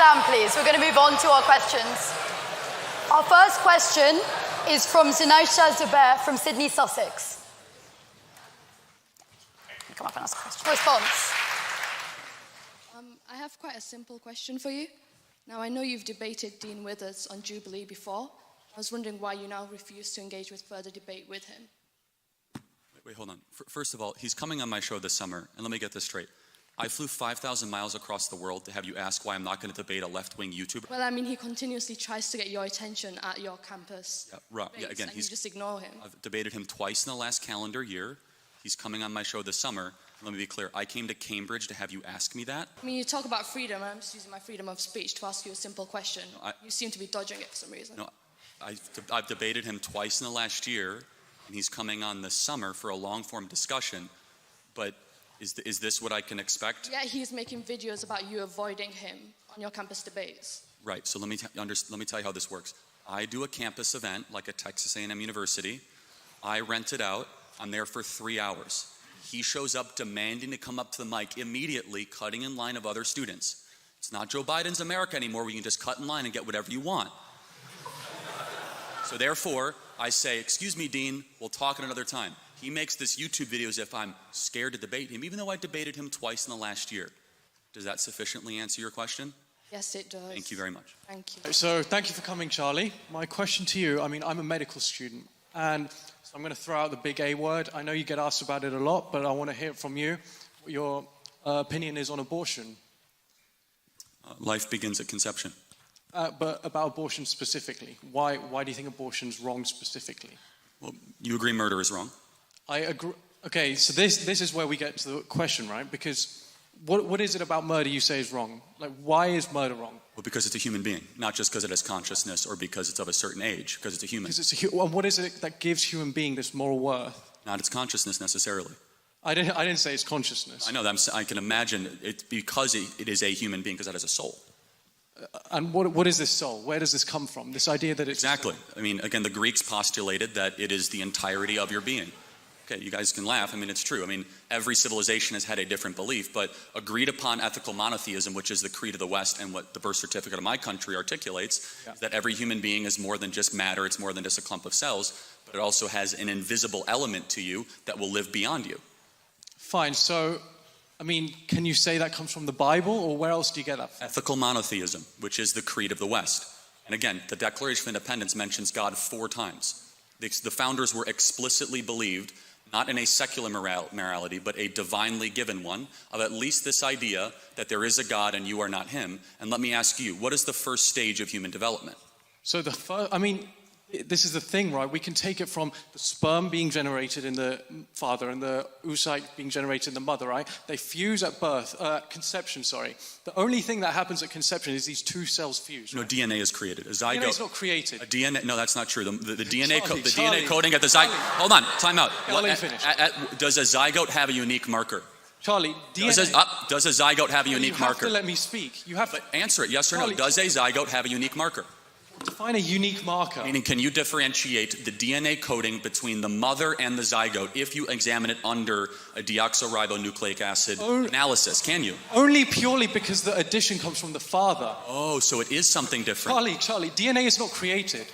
down, please. We're going to move on to our questions. Our first question is from Zenaisha Zubair from Sydney, Sussex. Come up and ask a question. Response. I have quite a simple question for you. Now, I know you've debated Dean Withers on Jubilee before. I was wondering why you now refuse to engage with further debate with him. Wait, hold on. First of all, he's coming on my show this summer, and let me get this straight. I flew 5,000 miles across the world to have you ask why I'm not going to debate a left-wing YouTuber. Well, I mean, he continuously tries to get your attention at your campus. Yeah, right. Yeah, again, you just ignore him. I've debated him twice in the last calendar year. He's coming on my show this summer. Let me be clear. I came to Cambridge to have you ask me that. I mean, you talk about freedom, and I'm just using my freedom of speech to ask you a simple question. No, you seem to be dodging it for some reason. No, I've debated him twice in the last year, and he's coming on this summer for a long-form discussion. But is this what I can expect? Yeah, he's making videos about you avoiding him on your campus debates. Right. So let me tell you how this works. I do a campus event, like at Texas A&M University. I rent it out. I'm there for 3 hours. He shows up demanding to come up to the mic immediately, cutting in line of other students. It's not Joe Biden's America anymore where you can just cut in line and get whatever you want. So therefore, I say, excuse me, Dean, we'll talk at another time. He makes this YouTube video as if I'm scared to debate him, even though I debated him twice in the last year. Does that sufficiently answer your question? Yes, it does. Thank you very much. Thank you. So thank you for coming, Charlie. My question to you, I mean, I'm a medical student, and so I'm going to throw out the big A word. I know you get asked about it a lot, but I want to hear from you what your opinion is on abortion. Life begins at conception. But about abortion specifically, why do you think abortion's wrong specifically? Well, you agree murder is wrong? I agree. Okay, so this is where we get to the question, right? Because what is it about murder you say is wrong? Like, why is murder wrong? Well, because it's a human being, not just because it has consciousness or because it's of a certain age, because it's a human. And what is it that gives human being this moral worth? Not its consciousness necessarily. I didn't say it's consciousness. I know that I can imagine it because it is a human being, because it has a soul. And what is this soul? Where does this come from? This idea that it's... Exactly. I mean, again, the Greeks postulated that it is the entirety of your being. Okay, you guys can laugh. I mean, it's true. I mean, every civilization has had a different belief, but agreed upon ethical monotheism, which is the creed of the West and what the birth certificate of my country articulates, is that every human being is more than just matter, it's more than just a clump of cells, but it also has an invisible element to you that will live beyond you. Fine. So, I mean, can you say that comes from the Bible, or where else do you get that from? Ethical monotheism, which is the creed of the West. And again, the Declaration of Independence mentions God 4 times. The founders were explicitly believed, not in a secular morality, but a divinely given one, of at least this idea that there is a God and you are not him. And let me ask you, what is the first stage of human development? So this is the thing, right? We can take it from the sperm being generated in the father and the oocyte being generated in the mother, right? They fuse at birth, conception, sorry. The only thing that happens at conception is these 2 cells fuse. Right? No, DNA is created. A zygote. DNA is not created. A DNA, no, that's not true. The DNA, Charlie, DNA coding at the zygote. Hold on, time out. I'll let you finish. Does a zygote have a unique marker? Charlie, DNA... Does a zygote have a unique marker? You have to let me speak. You have to... But answer it, yes or no. Does a zygote have a unique marker? Define a unique marker. Meaning, can you differentiate the DNA coding between the mother and the zygote if you examine it under a deoxyribonucleic acid analysis? Can you? Only purely because the addition comes from the father. Oh, so it is something different. Charlie, DNA is not created.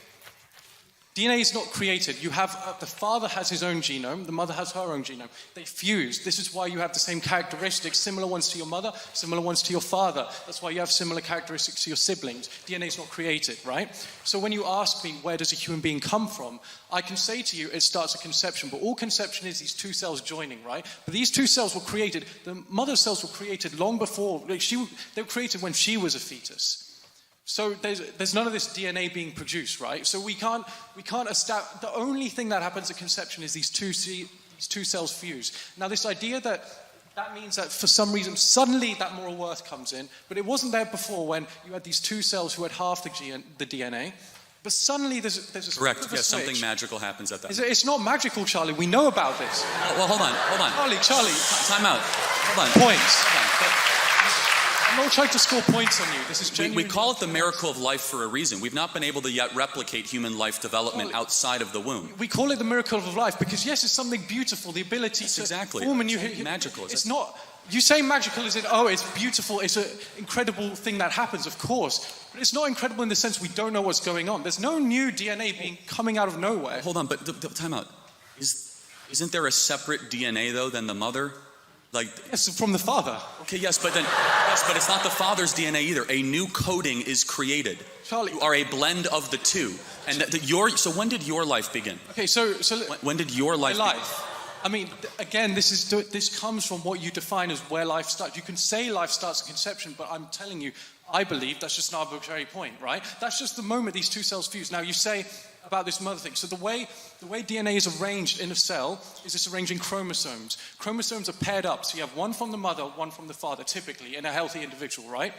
DNA is not created. You have, the father has his own genome, the mother has her own genome. They fuse. This is why you have the same characteristics, similar ones to your mother, similar ones to your father. That's why you have similar characteristics to your siblings. DNA is not created, right? So when you ask me, where does a human being come from? I can say to you, it starts at conception, but all conception is these 2 cells joining, right? But these 2 cells were created, the mother's cells were created long before, they were created when she was a fetus. So there's none of this DNA being produced, right? So we can't establish, the only thing that happens at conception is these two cells fuse. Now this idea that means that for some reason, suddenly that moral worth comes in, but it wasn't there before when you had these 2 cells who had half the DNA, but suddenly there's a correct, yes, something magical happens at that. It's not magical, Charlie, we know about this. Well, hold on. Charlie. Time out, hold on. Points. Hold on. I'm not trying to score points on you. This is genuine. We call it the miracle of life for a reason. We've not been able to yet replicate human life development outside of the womb. We call it the miracle of life because yes, it's something beautiful, the ability to exactly. form a new... Magical. It's not... You say magical as in, oh, it's beautiful, it's an incredible thing that happens, of course. But it's not incredible in the sense we don't know what's going on. There's no new DNA coming out of nowhere. Hold on, but time out. Isn't there a separate DNA, though, than the mother? Like, yes, from the father. Okay, yes, but it's not the father's DNA either. A new coding is created. Charlie, you are a blend of the two. And so when did your life begin? Okay, so when did your life begin? I mean, again, this comes from what you define as where life starts. You can say life starts at conception, but I'm telling you, I believe that's just an arbitrary point, right? That's just the moment these two cells fuse. Now, you say about this mother thing. So the way DNA is arranged in a cell is it's arranged in chromosomes. Chromosomes are paired up, so you have one from the mother, one from the father, typically, in a healthy individual, right?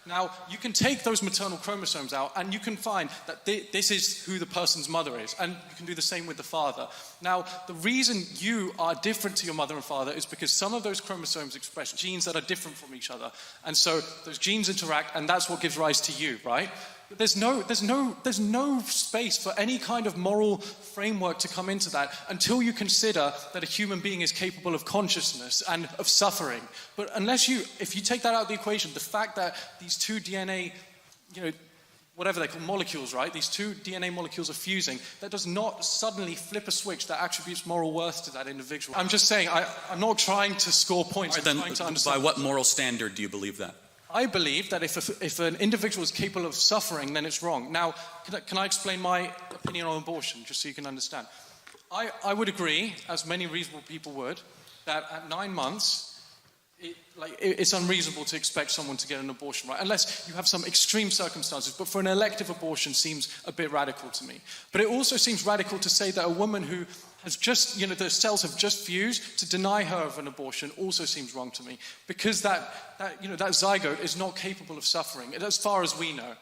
Now, you can take those maternal chromosomes out and you can find that this is who the person's mother is. And you can do the same with the father. Now, the reason you are different to your mother and father is because some of those chromosomes express genes that are different from each other. And so those genes interact and that's what gives rise to you, right? But there's no space for any kind of moral framework to come into that until you consider that a human being is capable of consciousness and of suffering. But if you take that out of the equation, the fact that these two DNA, whatever they call molecules, right? These two DNA molecules are fusing, that does not suddenly flip a switch that attributes moral worth to that individual. I'm just saying, I'm not trying to score points. Right, I'm trying to understand. By what moral standard do you believe that? I believe that if an individual is capable of suffering, then it's wrong. Now, can I explain my opinion on abortion, just so you can understand? I would agree, as many reasonable people would, that at 9 months, it's unreasonable to expect someone to get an abortion, right? Unless you have some extreme circumstances. But for an elective abortion seems a bit radical to me. But it also seems radical to say that a woman who has just, the cells have just fused, to deny her of an abortion also seems wrong to me. Because that zygote is not capable of suffering, as far as we know.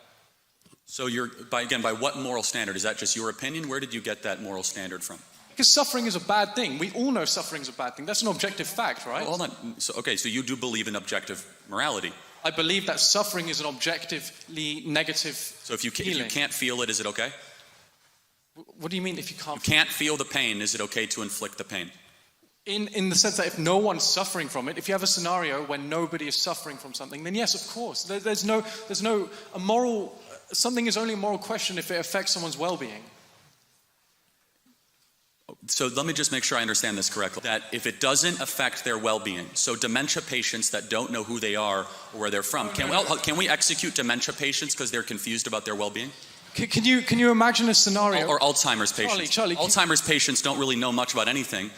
So by what moral standard? Is that just your opinion? Where did you get that moral standard from? Because suffering is a bad thing. We all know suffering is a bad thing. That's an objective fact, right? Well, hold on. So you do believe in objective morality. I believe that suffering is an objectively negative So if you can't feel it, is it okay? What do you mean if you can't? You can't feel the pain, is it okay to inflict the pain? In the sense that if no one's suffering from it, if you have a scenario where nobody is suffering from something, then yes, of course. Something is only a moral question if it affects someone's well-being. So let me just make sure I understand this correctly. That if it doesn't affect their well-being, so dementia patients that don't know who they are or where they're from, can we execute dementia patients because they're confused about their well-being? Can you imagine a scenario? Or Alzheimer's patients. Charlie, Alzheimer's patients don't really know much about anything.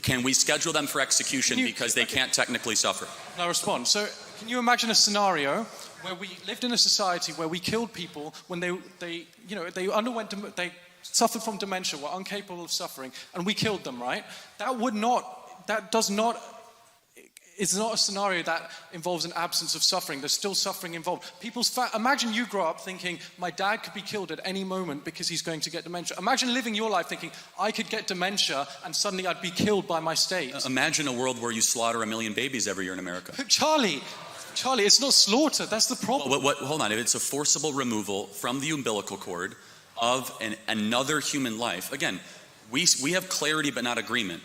Can we schedule them for execution because they can't technically suffer? I'll respond. So can you imagine a scenario where we lived in a society where we killed people when they suffered from dementia, were incapable of suffering, and we killed them, right? It's not a scenario that involves an absence of suffering. There's still suffering involved. Imagine you grow up thinking, my dad could be killed at any moment because he's going to get dementia. Imagine living your life thinking, I could get dementia and suddenly I'd be killed by my state. Imagine a world where you slaughter 1 million babies every year in America. Charlie, it's not slaughter. That's the problem. Hold on. If it's a forcible removal from the umbilical cord of another human life, again, we have clarity but not agreement.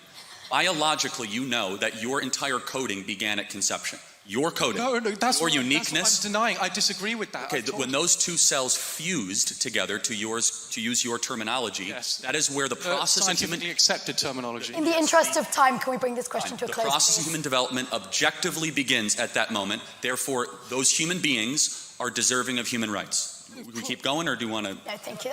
Biologically, you know that your entire coding began at conception. Your coding, that's your uniqueness. That's what I'm denying. I disagree with that. Okay, when those two cells fused together, to use your terminology, yes, that is where the process of scientifically accepted terminology. In the interest of time, can we bring this question to a close? The process of human development objectively begins at that moment. Therefore, those human beings are deserving of human rights. We keep going, or do you want to? No, thank you.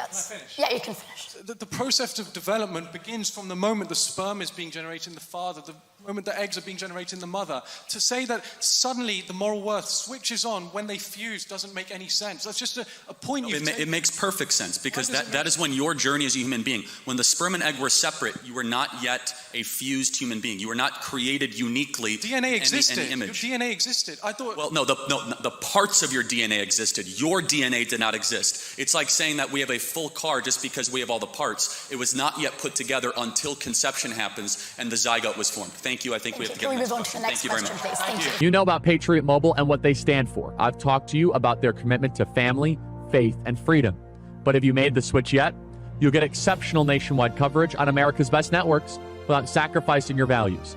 Yeah, you can finish. The process of development begins from the moment the sperm is being generated in the father, the moment the eggs are being generated in the mother. To say that suddenly the moral worth switches on when they fuse doesn't make any sense. That's just a point you've taken. It makes perfect sense, because that is when your journey as a human being. When the sperm and egg were separate, you were not yet a fused human being. You were not created uniquely. DNA existed. In image. Your DNA existed. I thought. Well, no, the parts of your DNA existed. Your DNA did not exist. It's like saying that we have a full car just because we have all the parts. It was not yet put together until conception happens and the zygote was formed. Thank you. I think we have to get Can we move on to the next question, please? Thank you. You know about Patriot Mobile and what they stand for. I've talked to you about their commitment to family, faith, and freedom. But have you made the switch yet? You'll get exceptional nationwide coverage on America's best networks without sacrificing your values.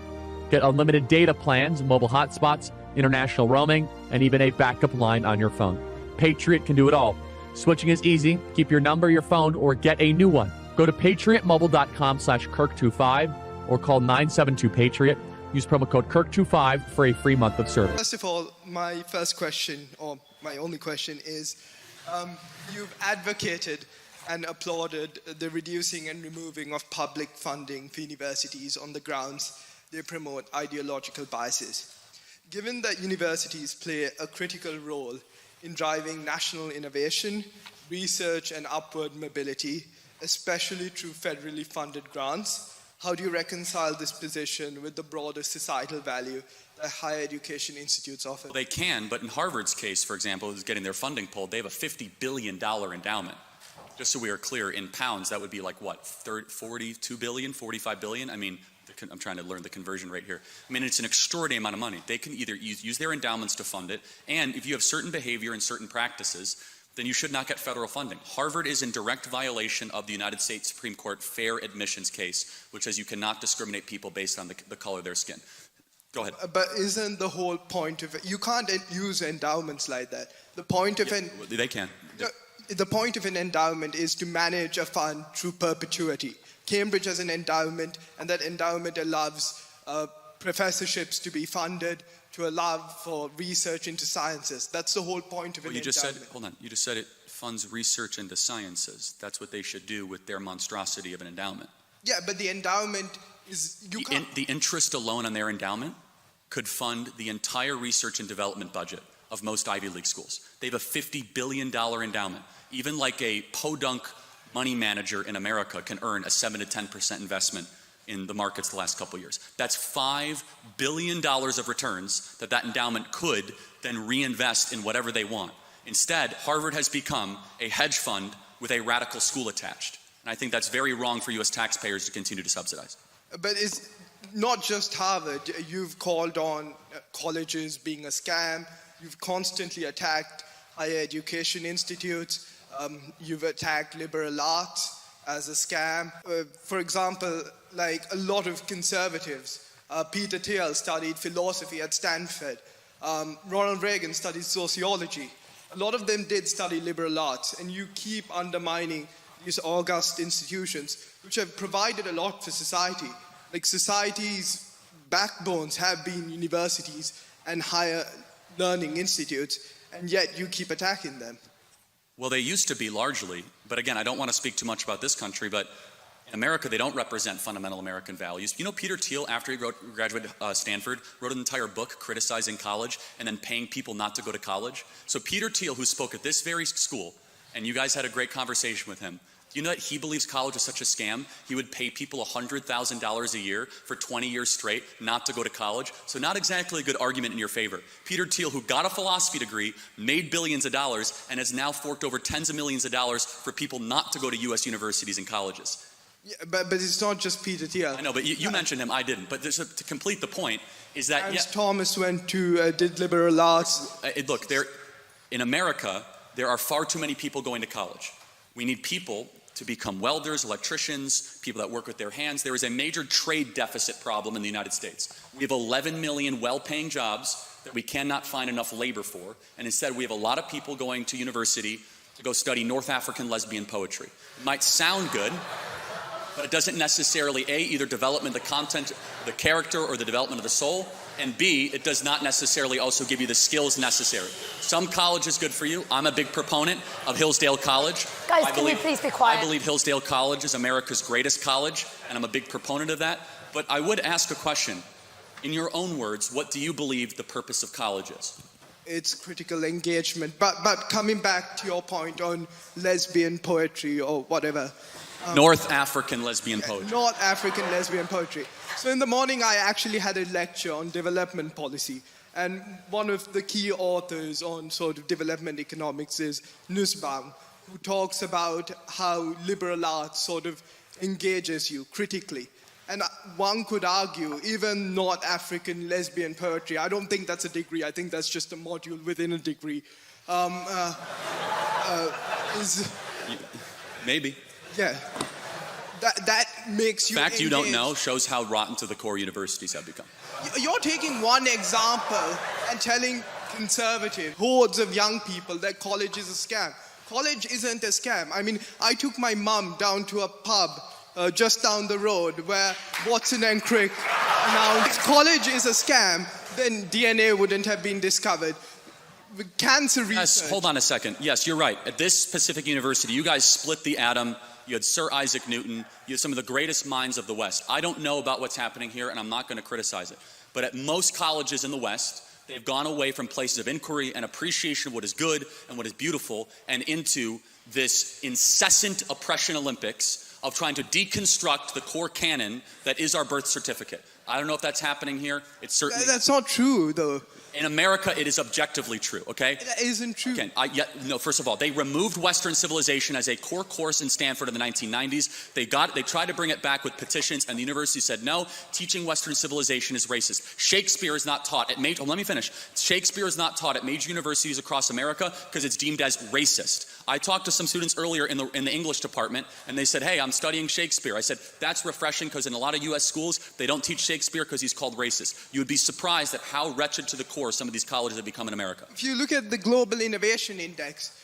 Get unlimited data plans, mobile hotspots, international roaming, and even a backup line on your phone. Patriot can do it all. Switching is easy. Keep your number, your phone, or get a new one. Go to patriotmobile.com/Kirk25 or call 972-PATRIOT. Use promo code Kirk25 for a free month of service. First of all, my first question, or my only question is, you've advocated and applauded the reducing and removing of public funding for universities on the grounds they promote ideological biases. Given that universities play a critical role in driving national innovation, research, and upward mobility, especially through federally funded grants, how do you reconcile this position with the broader societal value that higher education institutes offer? Well, they can, but in Harvard's case, for example, is getting their funding pulled, they have a $50 billion endowment. Just so we are clear, in pounds, that would be like what, 42 billion, 45 billion? I mean, I'm trying to learn the conversion rate here. I mean, it's an extraordinary amount of money. They can either use their endowments to fund it, and if you have certain behavior and certain practices, then you should not get federal funding. Harvard is in direct violation of the United States Supreme Court fair admissions case, which says you cannot discriminate people based on the color of their skin. Go ahead. But isn't the whole point of it, you can't use endowments like that. The point of they can. The point of an endowment is to manage a fund through perpetuity. Cambridge has an endowment, and that endowment allows professorships to be funded to allow for research into sciences. That's the whole point of an endowment. Hold on, you just said it funds research into sciences. That's what they should do with their monstrosity of an endowment. Yeah, but the endowment is, the interest alone on their endowment could fund the entire research and development budget of most Ivy League schools. They have a $50 billion endowment. Even like a podunk money manager in America can earn a 7 to 10% investment in the markets the last couple of years. That's $5 billion of returns that endowment could then reinvest in whatever they want. Instead, Harvard has become a hedge fund with a radical school attached. And I think that's very wrong for US taxpayers to continue to subsidize. But it's not just Harvard. You've called on colleges being a scam. You've constantly attacked higher education institutes. You've attacked liberal arts as a scam. For example, like a lot of conservatives, Peter Thiel studied philosophy at Stanford. Ronald Reagan studied sociology. A lot of them did study liberal arts, and you keep undermining these august institutions, which have provided a lot for society. Like society's backbones have been universities and higher learning institutes, and yet you keep attacking them. Well, they used to be largely, but again, I don't want to speak too much about this country, but in America, they don't represent fundamental American values. You know, Peter Thiel, after he graduated Stanford, wrote an entire book criticizing college and then paying people not to go to college. So Peter Thiel, who spoke at this very school, and you guys had a great conversation with him, do you know that he believes college is such a scam? He would pay people $100,000 a year for 20 years straight not to go to college. So not exactly a good argument in your favor. Peter Thiel, who got a philosophy degree, made billions of dollars, and has now forked over tens of millions of dollars for people not to go to US universities and colleges. Yeah, but it's not just Peter Thiel. I know, but you mentioned him, I didn't. But to complete the point is that... Thomas went to, did liberal arts. Look, in America, there are far too many people going to college. We need people to become welders, electricians, people that work with their hands. There is a major trade deficit problem in the United States. We have 11 million well-paying jobs that we cannot find enough labor for, and instead we have a lot of people going to university to go study North African lesbian poetry. It might sound good, but it doesn't necessarily, A, either development the content, the character, or the development of the soul, and B, it does not necessarily also give you the skills necessary. Some college is good for you. I'm a big proponent of Hillsdale College. Guys, can you please be quiet? I believe Hillsdale College is America's greatest college, and I'm a big proponent of that. But I would ask a question. In your own words, what do you believe the purpose of college is? It's critical engagement. But coming back to your point on lesbian poetry or whatever. North African lesbian poetry. North African lesbian poetry. So in the morning, I actually had a lecture on development policy. And one of the key authors on sort of development economics is Nussbaum, who talks about how liberal arts sort of engages you critically. And one could argue, even North African lesbian poetry, I don't think that's a degree, I think that's just a module within a degree, is... Maybe. Yeah. That makes you The fact you don't engage. know shows how rotten to the core universities have become. You're taking one example and telling conservative hordes of young people that college is a scam. College isn't a scam. I mean, I took my mum down to a pub just down the road where Watson and Crick announced college is a scam, then DNA wouldn't have been discovered. With cancer research. Yes, hold on a second. Yes, you're right. At this specific university, you guys split the atom. You had Sir Isaac Newton. You had some of the greatest minds of the West. I don't know about what's happening here, and I'm not going to criticize it. But at most colleges in the West, they've gone away from places of inquiry and appreciation of what is good and what is beautiful and into this incessant oppression Olympics of trying to deconstruct the core canon that is our birth certificate. I don't know if that's happening here. It's certainly... That's not true, though. In America, it is objectively true, okay? That isn't true. Again, no, first of all, they removed Western civilization as a core course in Stanford in the 1990s. They tried to bring it back with petitions, and the university said, no, teaching Western civilization is racist. Shakespeare is not taught at major, let me finish. Shakespeare is not taught at major universities across America because it's deemed as racist. I talked to some students earlier in the English department, and they said, hey, I'm studying Shakespeare. I said, that's refreshing because in a lot of US schools, they don't teach Shakespeare because he's called racist. You would be surprised at how wretched to the core some of these colleges have become in America. If you look at the Global Innovation Index,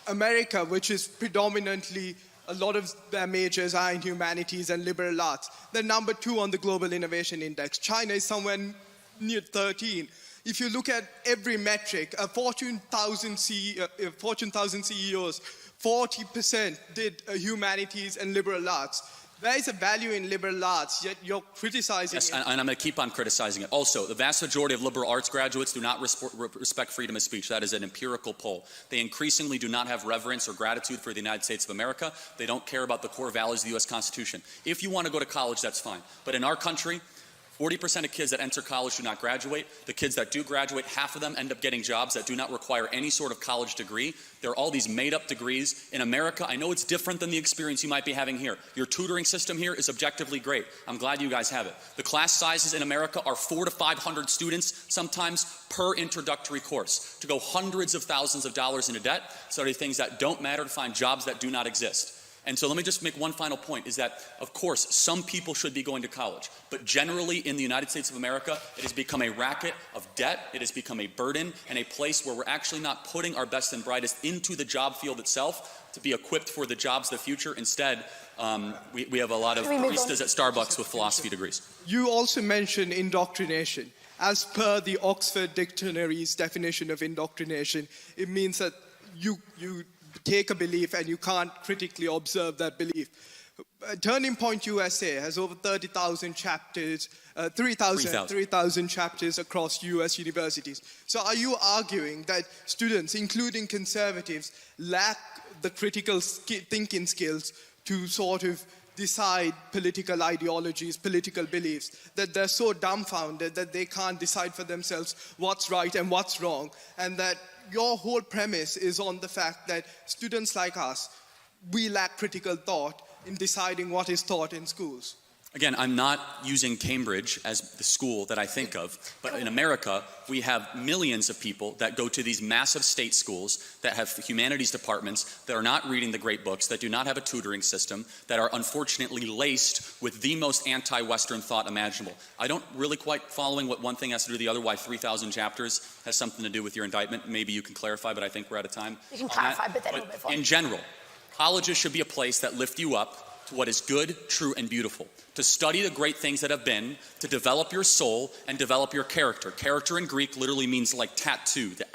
America, which is predominantly a lot of their majors are in humanities and liberal arts, they're number 2 on the Global Innovation Index. China is somewhere near 13. If you look at every metric, Fortune 1000 CEOs, 40% did humanities and liberal arts. There is a value in liberal arts, yet you're criticizing it. Yes, and I'm going to keep on criticizing it. Also, the vast majority of liberal arts graduates do not respect freedom of speech. That is an empirical poll. They increasingly do not have reverence or gratitude for the United States of America. They don't care about the core values of the U.S. Constitution. If you want to go to college, that's fine. But in our country, 40% of kids that enter college do not graduate. The kids that do graduate, half of them end up getting jobs that do not require any sort of college degree. There are all these made-up degrees. In America, I know it's different than the experience you might be having here. Your tutoring system here is objectively great. I'm glad you guys have it. The class sizes in America are 400 to 500 students, sometimes per introductory course, to go hundreds of thousands of dollars into debt, study things that don't matter, to find jobs that do not exist. And so let me just make one final point, is that, of course, some people should be going to college. But generally in the United States of America, it has become a racket of debt. It has become a burden and a place where we're actually not putting our best and brightest into the job field itself to be equipped for the jobs of the future. Instead, we have a lot of baristas at Starbucks with philosophy degrees. You also mentioned indoctrination. As per the Oxford Dictionary's definition of indoctrination, it means that you take a belief and you can't critically observe that belief. Turning Point USA has over 30,000 chapters, 3,000 chapters across US universities. So are you arguing that students, including conservatives, lack the critical thinking skills to sort of decide political ideologies, political beliefs, that they're so dumbfounded that they can't decide for themselves what's right and what's wrong, and that your whole premise is on the fact that students like us, we lack critical thought in deciding what is taught in schools? Again, I'm not using Cambridge as the school that I think of, but in America, we have millions of people that go to these massive state schools that have humanities departments that are not reading the great books, that do not have a tutoring system, that are unfortunately laced with the most anti-Western thought imaginable. I don't really quite following what one thing has to do with the other, why 3,000 chapters has something to do with your indictment. Maybe you can clarify, but I think we're out of time. You can clarify, but then we'll move on. In general, colleges should be a place that lift you up to what is good, true, and beautiful. To study the great things that have been, to develop your soul and develop your character. Character in Greek literally means like tattoo, to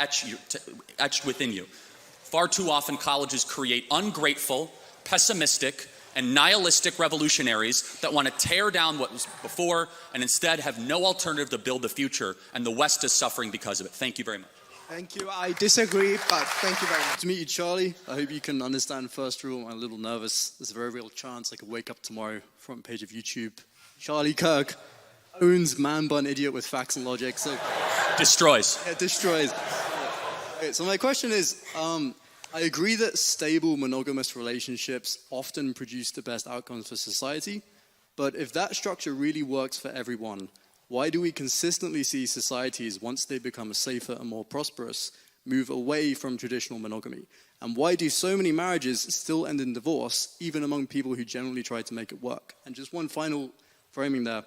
etched within you. Far too often colleges create ungrateful, pessimistic, and nihilistic revolutionaries that want to tear down what was before and instead have no alternative to build the future, and the West is suffering because of it. Thank you very much. Thank you. I disagree, but thank you very much. To meet you, Charlie. I hope you can understand first rule. I'm a little nervous. There's a very real chance I could wake up tomorrow, front page of YouTube. Charlie Kirk owns man bun idiot with facts and logic. So destroys. Yeah, destroys. Okay, so my question is, I agree that stable monogamous relationships often produce the best outcomes for society. But if that structure really works for everyone, why do we consistently see societies, once they become safer and more prosperous, move away from traditional monogamy? And why do so many marriages still end in divorce, even among people who generally try to make it work? And just one final framing there.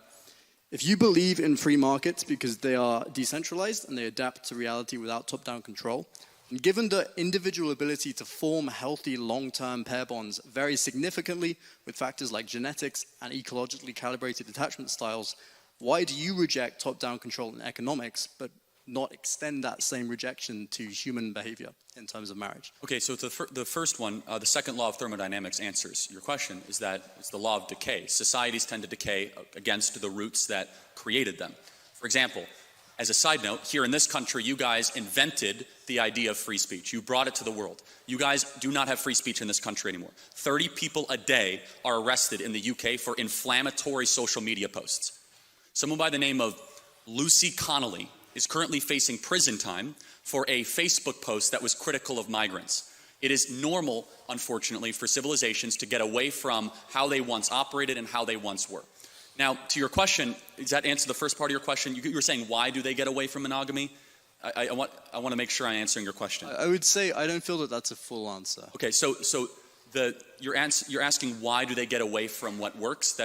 If you believe in free markets because they are decentralized and they adapt to reality without top-down control, and given the individual ability to form healthy long-term pair bonds very significantly with factors like genetics and ecologically calibrated attachment styles, why do you reject top-down control in economics but not extend that same rejection to human behavior in terms of marriage? Okay, so the first one, the second law of thermodynamics answers your question, is that it's the law of decay. Societies tend to decay against the roots that created them. For example, as a side note, here in this country, you guys invented the idea of free speech. You brought it to the world. You guys do not have free speech in this country anymore. 30 people a day are arrested in the UK for inflammatory social media posts. Someone by the name of Lucy Connolly is currently facing prison time for a Facebook post that was critical of migrants. It is normal, unfortunately, for civilizations to get away from how they once operated and how they once were. Now, to your question, does that answer the first part of your question? You were saying, why do they get away from monogamy? I want to make sure I'm answering your question. I would say I don't feel that that's a full answer. Okay, so you're asking why do they get away from what works?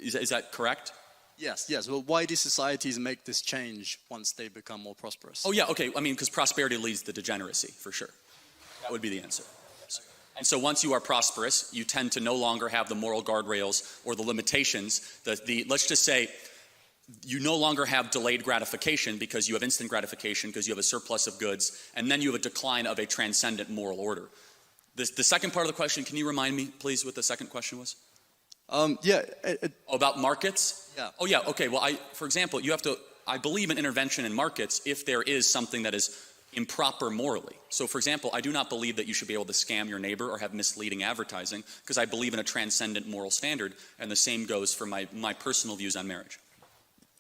Is that correct? Yes. Well, why do societies make this change once they become more prosperous? Oh, yeah, okay. I mean, because prosperity leads to degeneracy, for sure. That would be the answer. And so once you are prosperous, you tend to no longer have the moral guardrails or the limitations. Let's just say you no longer have delayed gratification because you have instant gratification, because you have a surplus of goods, and then you have a decline of a transcendent moral order. The second part of the question, can you remind me, please, what the second question was? About markets? Yeah. Oh, yeah, okay. Well, for example, I believe in intervention in markets if there is something that is improper morally. So, for example, I do not believe that you should be able to scam your neighbor or have misleading advertising because I believe in a transcendent moral standard, and the same goes for my personal views on marriage.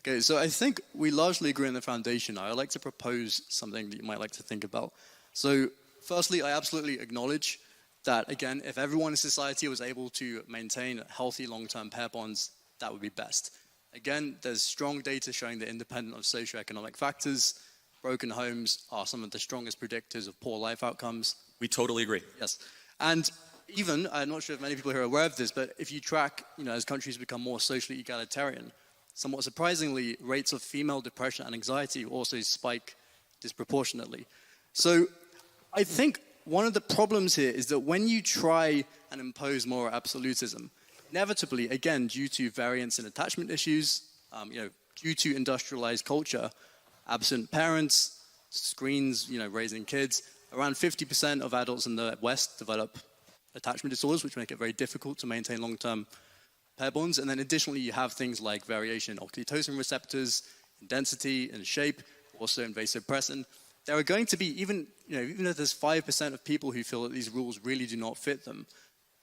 Okay, so I think we largely agree on the foundation. I would like to propose something that you might like to think about. So, firstly, I absolutely acknowledge that, again, if everyone in society was able to maintain healthy long-term pair bonds, that would be best. Again, there's strong data showing that independent of socioeconomic factors, broken homes are some of the strongest predictors of poor life outcomes. We totally agree. Yes. And even, I'm not sure if many people here are aware of this, but if you track, as countries become more socially egalitarian, somewhat surprisingly, rates of female depression and anxiety also spike disproportionately. So I think one of the problems here is that when you try and impose moral absolutism, inevitably, again, due to variance in attachment issues, due to industrialized culture, absent parents, screens, raising kids, around 50% of adults in the West develop attachment disorders, which make it very difficult to maintain long-term pair bonds. And then additionally, you have things like variation in oxytocin receptors, in density, in shape, also in vasopressin. There are going to be, even if there's 5% of people who feel that these rules really do not fit them,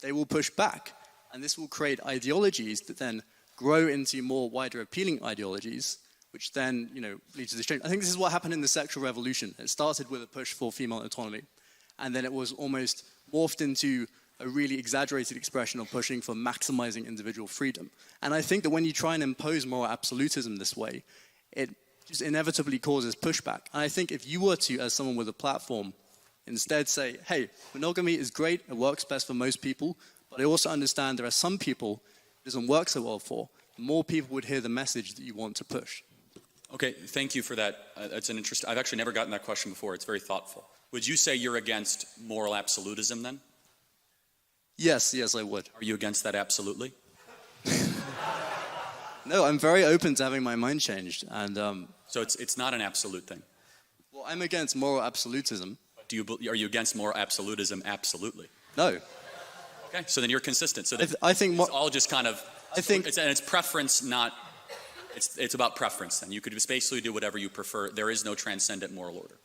they will push back. And this will create ideologies that then grow into more wider appealing ideologies, which then, lead to this change. I think this is what happened in the sexual revolution. It started with a push for female autonomy, and then it was almost morphed into a really exaggerated expression of pushing for maximizing individual freedom. And I think that when you try and impose moral absolutism this way, it just inevitably causes pushback. And I think if you were to, as someone with a platform, instead say, hey, monogamy is great, it works best for most people, but I also understand there are some people it doesn't work so well for, more people would hear the message that you want to push. Okay, thank you for that. That's an interesting. I've actually never gotten that question before. It's very thoughtful. Would you say you're against moral absolutism then? Yes, I would. Are you against that absolutely? No, I'm very open to having my mind changed. And so it's not an absolute thing? Well, I'm against moral absolutism. Are you against moral absolutism absolutely? No. Okay, so then you're consistent. So I think it's all just kind of, it's preference, not, it's about preference then. You could just basically do whatever you prefer. There is no transcendent moral order.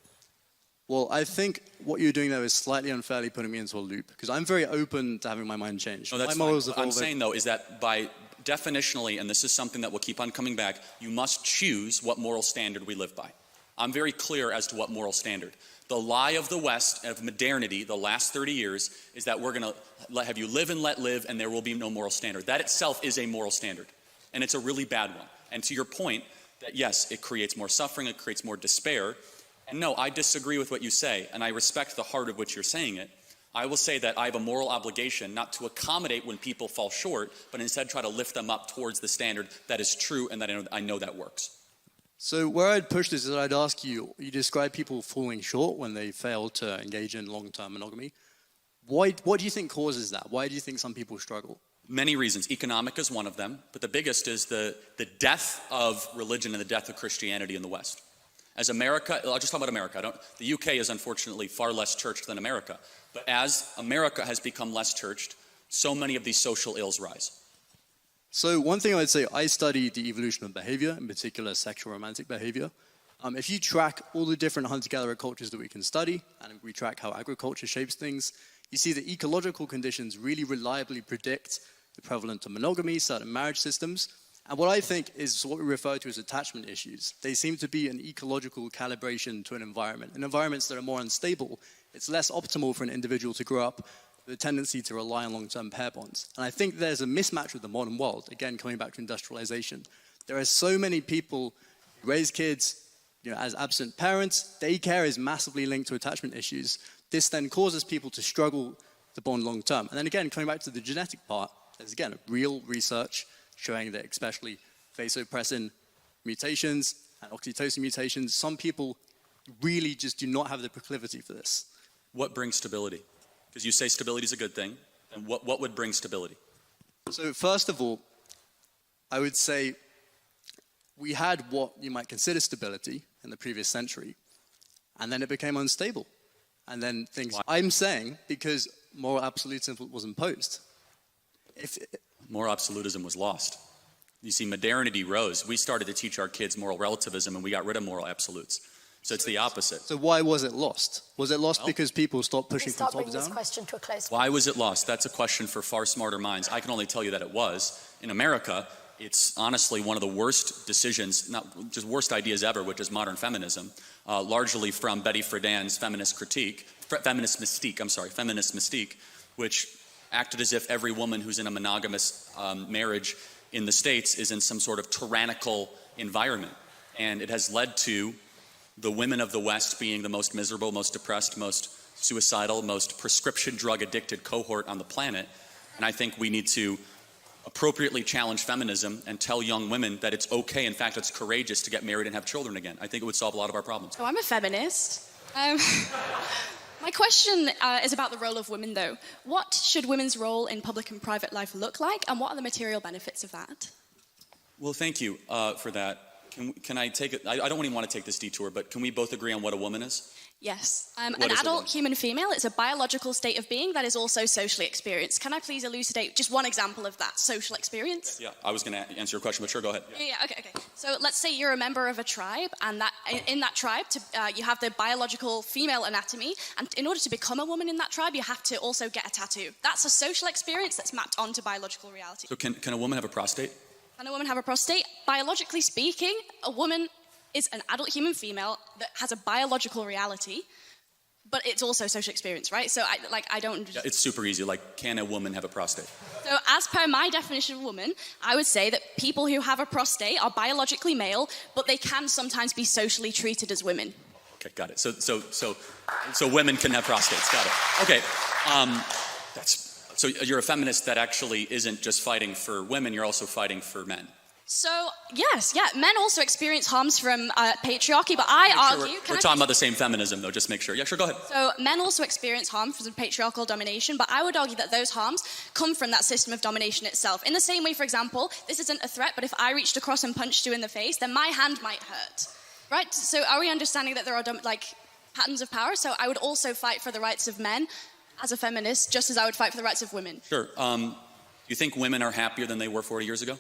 Well, I think what you're doing, though, is slightly unfairly putting me into a loop, because I'm very open to having my mind changed. No, that's fine. What I'm saying, though, is that by definitionally, and this is something that will keep on coming back, you must choose what moral standard we live by. I'm very clear as to what moral standard. The lie of the West, of modernity, the last 30 years, is that we're going to have you live and let live, and there will be no moral standard. That itself is a moral standard, and it's a really bad one. And to your point, that yes, it creates more suffering, it creates more despair. And no, I disagree with what you say, and I respect the heart of which you're saying it. I will say that I have a moral obligation not to accommodate when people fall short, but instead try to lift them up towards the standard that is true and that I know that works. So where I'd push this is I'd ask you, you describe people falling short when they fail to engage in long-term monogamy. What do you think causes that? Why do you think some people struggle? Many reasons. Economic is one of them, but the biggest is the death of religion and the death of Christianity in the West. As America, I'll just talk about America. The UK is unfortunately far less churched than America. But as America has become less churched, so many of these social ills rise. So one thing I would say, I study the evolution of behavior, in particular sexual romantic behavior. If you track all the different hunter-gatherer cultures that we can study, and we track how agriculture shapes things, you see that ecological conditions really reliably predict the prevalence of monogamy, certain marriage systems. And what I think is what we refer to as attachment issues. They seem to be an ecological calibration to an environment. In environments that are more unstable, it's less optimal for an individual to grow up with a tendency to rely on long-term pair bonds. And I think there's a mismatch with the modern world, again, coming back to industrialization. There are so many people who raise kids as absent parents. Daycare is massively linked to attachment issues. This then causes people to struggle to bond long-term. And then again, coming back to the genetic part, there's again real research showing that especially vasopressin mutations and oxytocin mutations, some people really just do not have the proclivity for this. What brings stability? Because you say stability is a good thing, and what would bring stability? So first of all, I would say we had what you might consider stability in the previous century, and then it became unstable. And then things, why? I'm saying because moral absolutism was imposed. Moral absolutism was lost. You see, modernity rose. We started to teach our kids moral relativism, and we got rid of moral absolutes. So it's the opposite. So why was it lost? Was it lost because people stopped pushing from top down? Start bringing this question to a close. Why was it lost? That's a question for far smarter minds. I can only tell you that it was. In America, it's honestly one of the worst decisions, not just worst ideas ever, which is modern feminism, largely from Betty Friedan's feminist mystique, which acted as if every woman who's in a monogamous marriage in the States is in some sort of tyrannical environment. And it has led to the women of the West being the most miserable, most depressed, most suicidal, most prescription drug addicted cohort on the planet. And I think we need to appropriately challenge feminism and tell young women that it's okay, in fact, it's courageous to get married and have children again. I think it would solve a lot of our problems. So I'm a feminist. My question is about the role of women, though. What should women's role in public and private life look like, and what are the material benefits of that? Well, thank you for that. Can I take it? I don't even want to take this detour, but can we both agree on what a woman is? Yes. An adult human female, it's a biological state of being that is also socially experienced. Can I please elucidate just one example of that social experience? Yeah, I was going to answer your question, but sure, go ahead. Yeah, okay. So let's say you're a member of a tribe, and that in that tribe, you have the biological female anatomy, and in order to become a woman in that tribe, you have to also get a tattoo. That's a social experience that's mapped onto biological reality. So can a woman have a prostate? Can a woman have a prostate? Biologically speaking, a woman is an adult human female that has a biological reality, but it's also social experience, right? So I don't... Yeah, it's super easy. Like, can a woman have a prostate? So as per my definition of woman, I would say that people who have a prostate are biologically male, but they can sometimes be socially treated as women. Okay, got it. So women can have prostates. Got it. Okay. So you're a feminist that actually isn't just fighting for women, you're also fighting for men. So, yes, men also experience harms from patriarchy, but I argue... We're talking about the same feminism, though, just make sure. Yeah, sure, go ahead. So, men also experience harm from patriarchal domination, but I would argue that those harms come from that system of domination itself. In the same way, for example, this isn't a threat, but if I reached across and punched you in the face, then my hand might hurt, right? So, are we understanding that there are, patterns of power? So, I would also fight for the rights of men as a feminist, just as I would fight for the rights of women. Sure. You think women are happier than they were 40 years ago?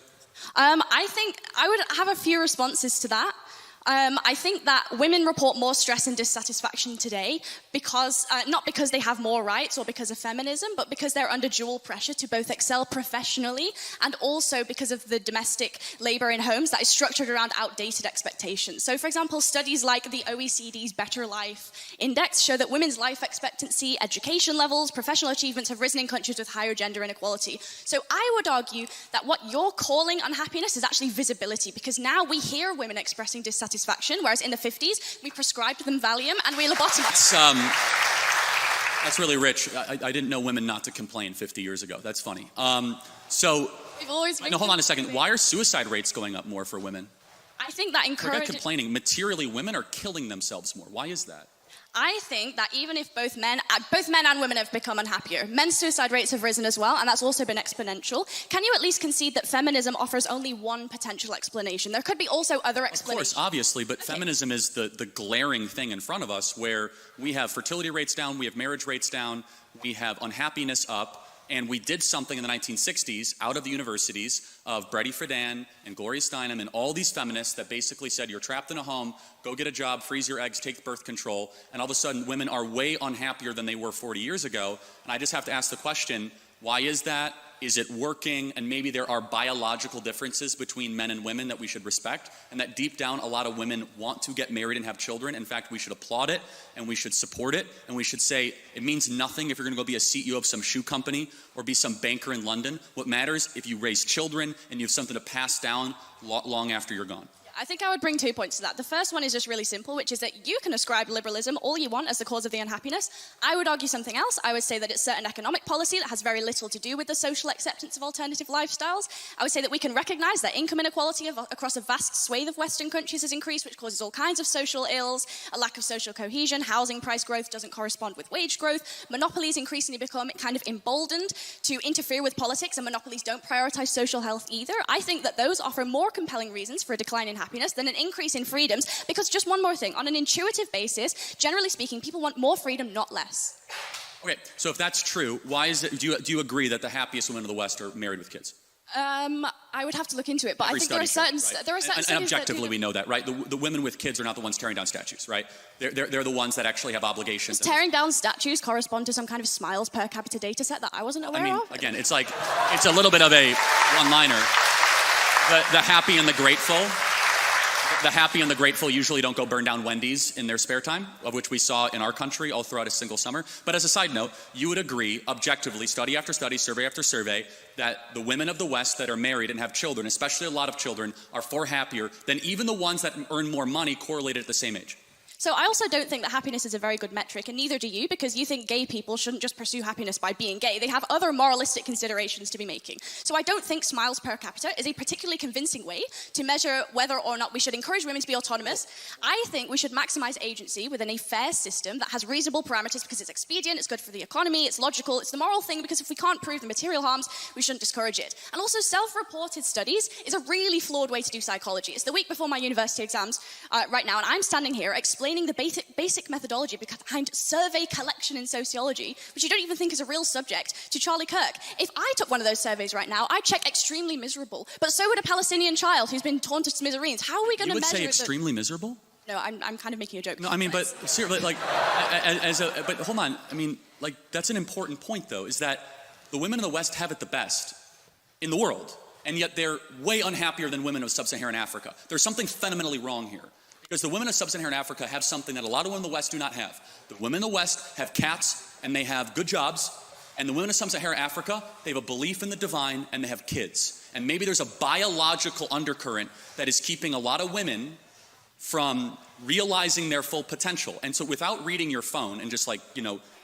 I think I would have a few responses to that. I think that women report more stress and dissatisfaction today because, not because they have more rights or because of feminism, but because they're under dual pressure to both excel professionally and also because of the domestic labor in homes that is structured around outdated expectations. So, for example, studies like the OECD's Better Life Index show that women's life expectancy, education levels, professional achievements have risen in countries with higher gender inequality. So I would argue that what you're calling unhappiness is actually visibility, because now we hear women expressing dissatisfaction, whereas in the 50s, we prescribed them Valium and we lobotomized. That's really rich. I didn't know women not to complain 50 years ago. That's funny. So, We've always no, hold on a second. Why are suicide rates going up more for women? I think that Forget encourages... complaining. Materially, women are killing themselves more. Why is that? I think that even if both men and women have become unhappier, men's suicide rates have risen as well, and that's also been exponential. Can you at least concede that feminism offers only one potential explanation? There could be also other explanations. Of course, obviously, but feminism is the glaring thing in front of us where we have fertility rates down, we have marriage rates down, we have unhappiness up, and we did something in the 1960s out of the universities of Brady Friedan and Gloria Steinem and all these feminists that basically said, you're trapped in a home, go get a job, freeze your eggs, take birth control, and all of a sudden women are way unhappier than they were 40 years ago. And I just have to ask the question, why is that? Is it working? And maybe there are biological differences between men and women that we should respect, and that deep down a lot of women want to get married and have children. In fact, we should applaud it, and we should support it, and we should say it means nothing if you're going to go be a CEO of some shoe company or be some banker in London. What matters if you raise children and you have something to pass down long after you're gone. I think I would bring 2 points to that. The first one is just really simple, which is that you can ascribe liberalism all you want as the cause of the unhappiness. I would argue something else. I would say that it's certain economic policy that has very little to do with the social acceptance of alternative lifestyles. I would say that we can recognize that income inequality across a vast swathe of Western countries has increased, which causes all kinds of social ills, a lack of social cohesion, housing price growth doesn't correspond with wage growth, monopolies increasingly become kind of emboldened to interfere with politics, and monopolies don't prioritize social health either. I think that those offer more compelling reasons for a decline in happiness than an increase in freedoms, because just one more thing, on an intuitive basis, generally speaking, people want more freedom, not less. Okay, so if that's true, why is it, do you agree that the happiest women in the West are married with kids? I would have to look into it, but Every I think there are certain study shows, right? there are certain and studies objectively that we know that, right? The women with kids are not the ones tearing down statues, right? They're the ones that actually have obligations. Does tearing down statues correspond to some kind of smiles per capita data set that I wasn't aware of? Again, it's like, it's a little bit of a one-liner. The happy and the grateful. The happy and the grateful usually don't go burn down Wendy's in their spare time, of which we saw in our country all throughout a single summer. But as a side note, you would agree, objectively, study after study, survey after survey, that the women of the West that are married and have children, especially a lot of children, are far happier than even the ones that earn more money correlated at the same age. So I also don't think that happiness is a very good metric, and neither do you, because you think gay people shouldn't just pursue happiness by being gay. They have other moralistic considerations to be making. So I don't think smiles per capita is a particularly convincing way to measure whether or not we should encourage women to be autonomous. I think we should maximize agency within a fair system that has reasonable parameters because it's expedient, it's good for the economy, it's logical, it's the moral thing, because if we can't prove the material harms, we shouldn't discourage it. And also, self-reported studies is a really flawed way to do psychology. It's the week before my university exams right now, and I'm standing here explaining the basic methodology behind survey collection in sociology, which you don't even think is a real subject, to Charlie Kirk. If I took one of those surveys right now, I'd check extremely miserable. But so would a Palestinian child who's been torn to smithereens. How are we going to measure? You would say extremely miserable? No, I'm kind of making a joke. No, I mean, but seriously, like, but hold on. I mean, like, that's an important point, though, is that the women in the West have it the best in the world, and yet they're way unhappier than women of sub-Saharan Africa. There's something fundamentally wrong here. Because the women of sub-Saharan Africa have something that a lot of women in the West do not have. The women in the West have cats, and they have good jobs, and the women of sub-Saharan Africa, they have a belief in the divine, and they have kids. And maybe there's a biological undercurrent that is keeping a lot of women from realizing their full potential. And so without reading your phone and just like,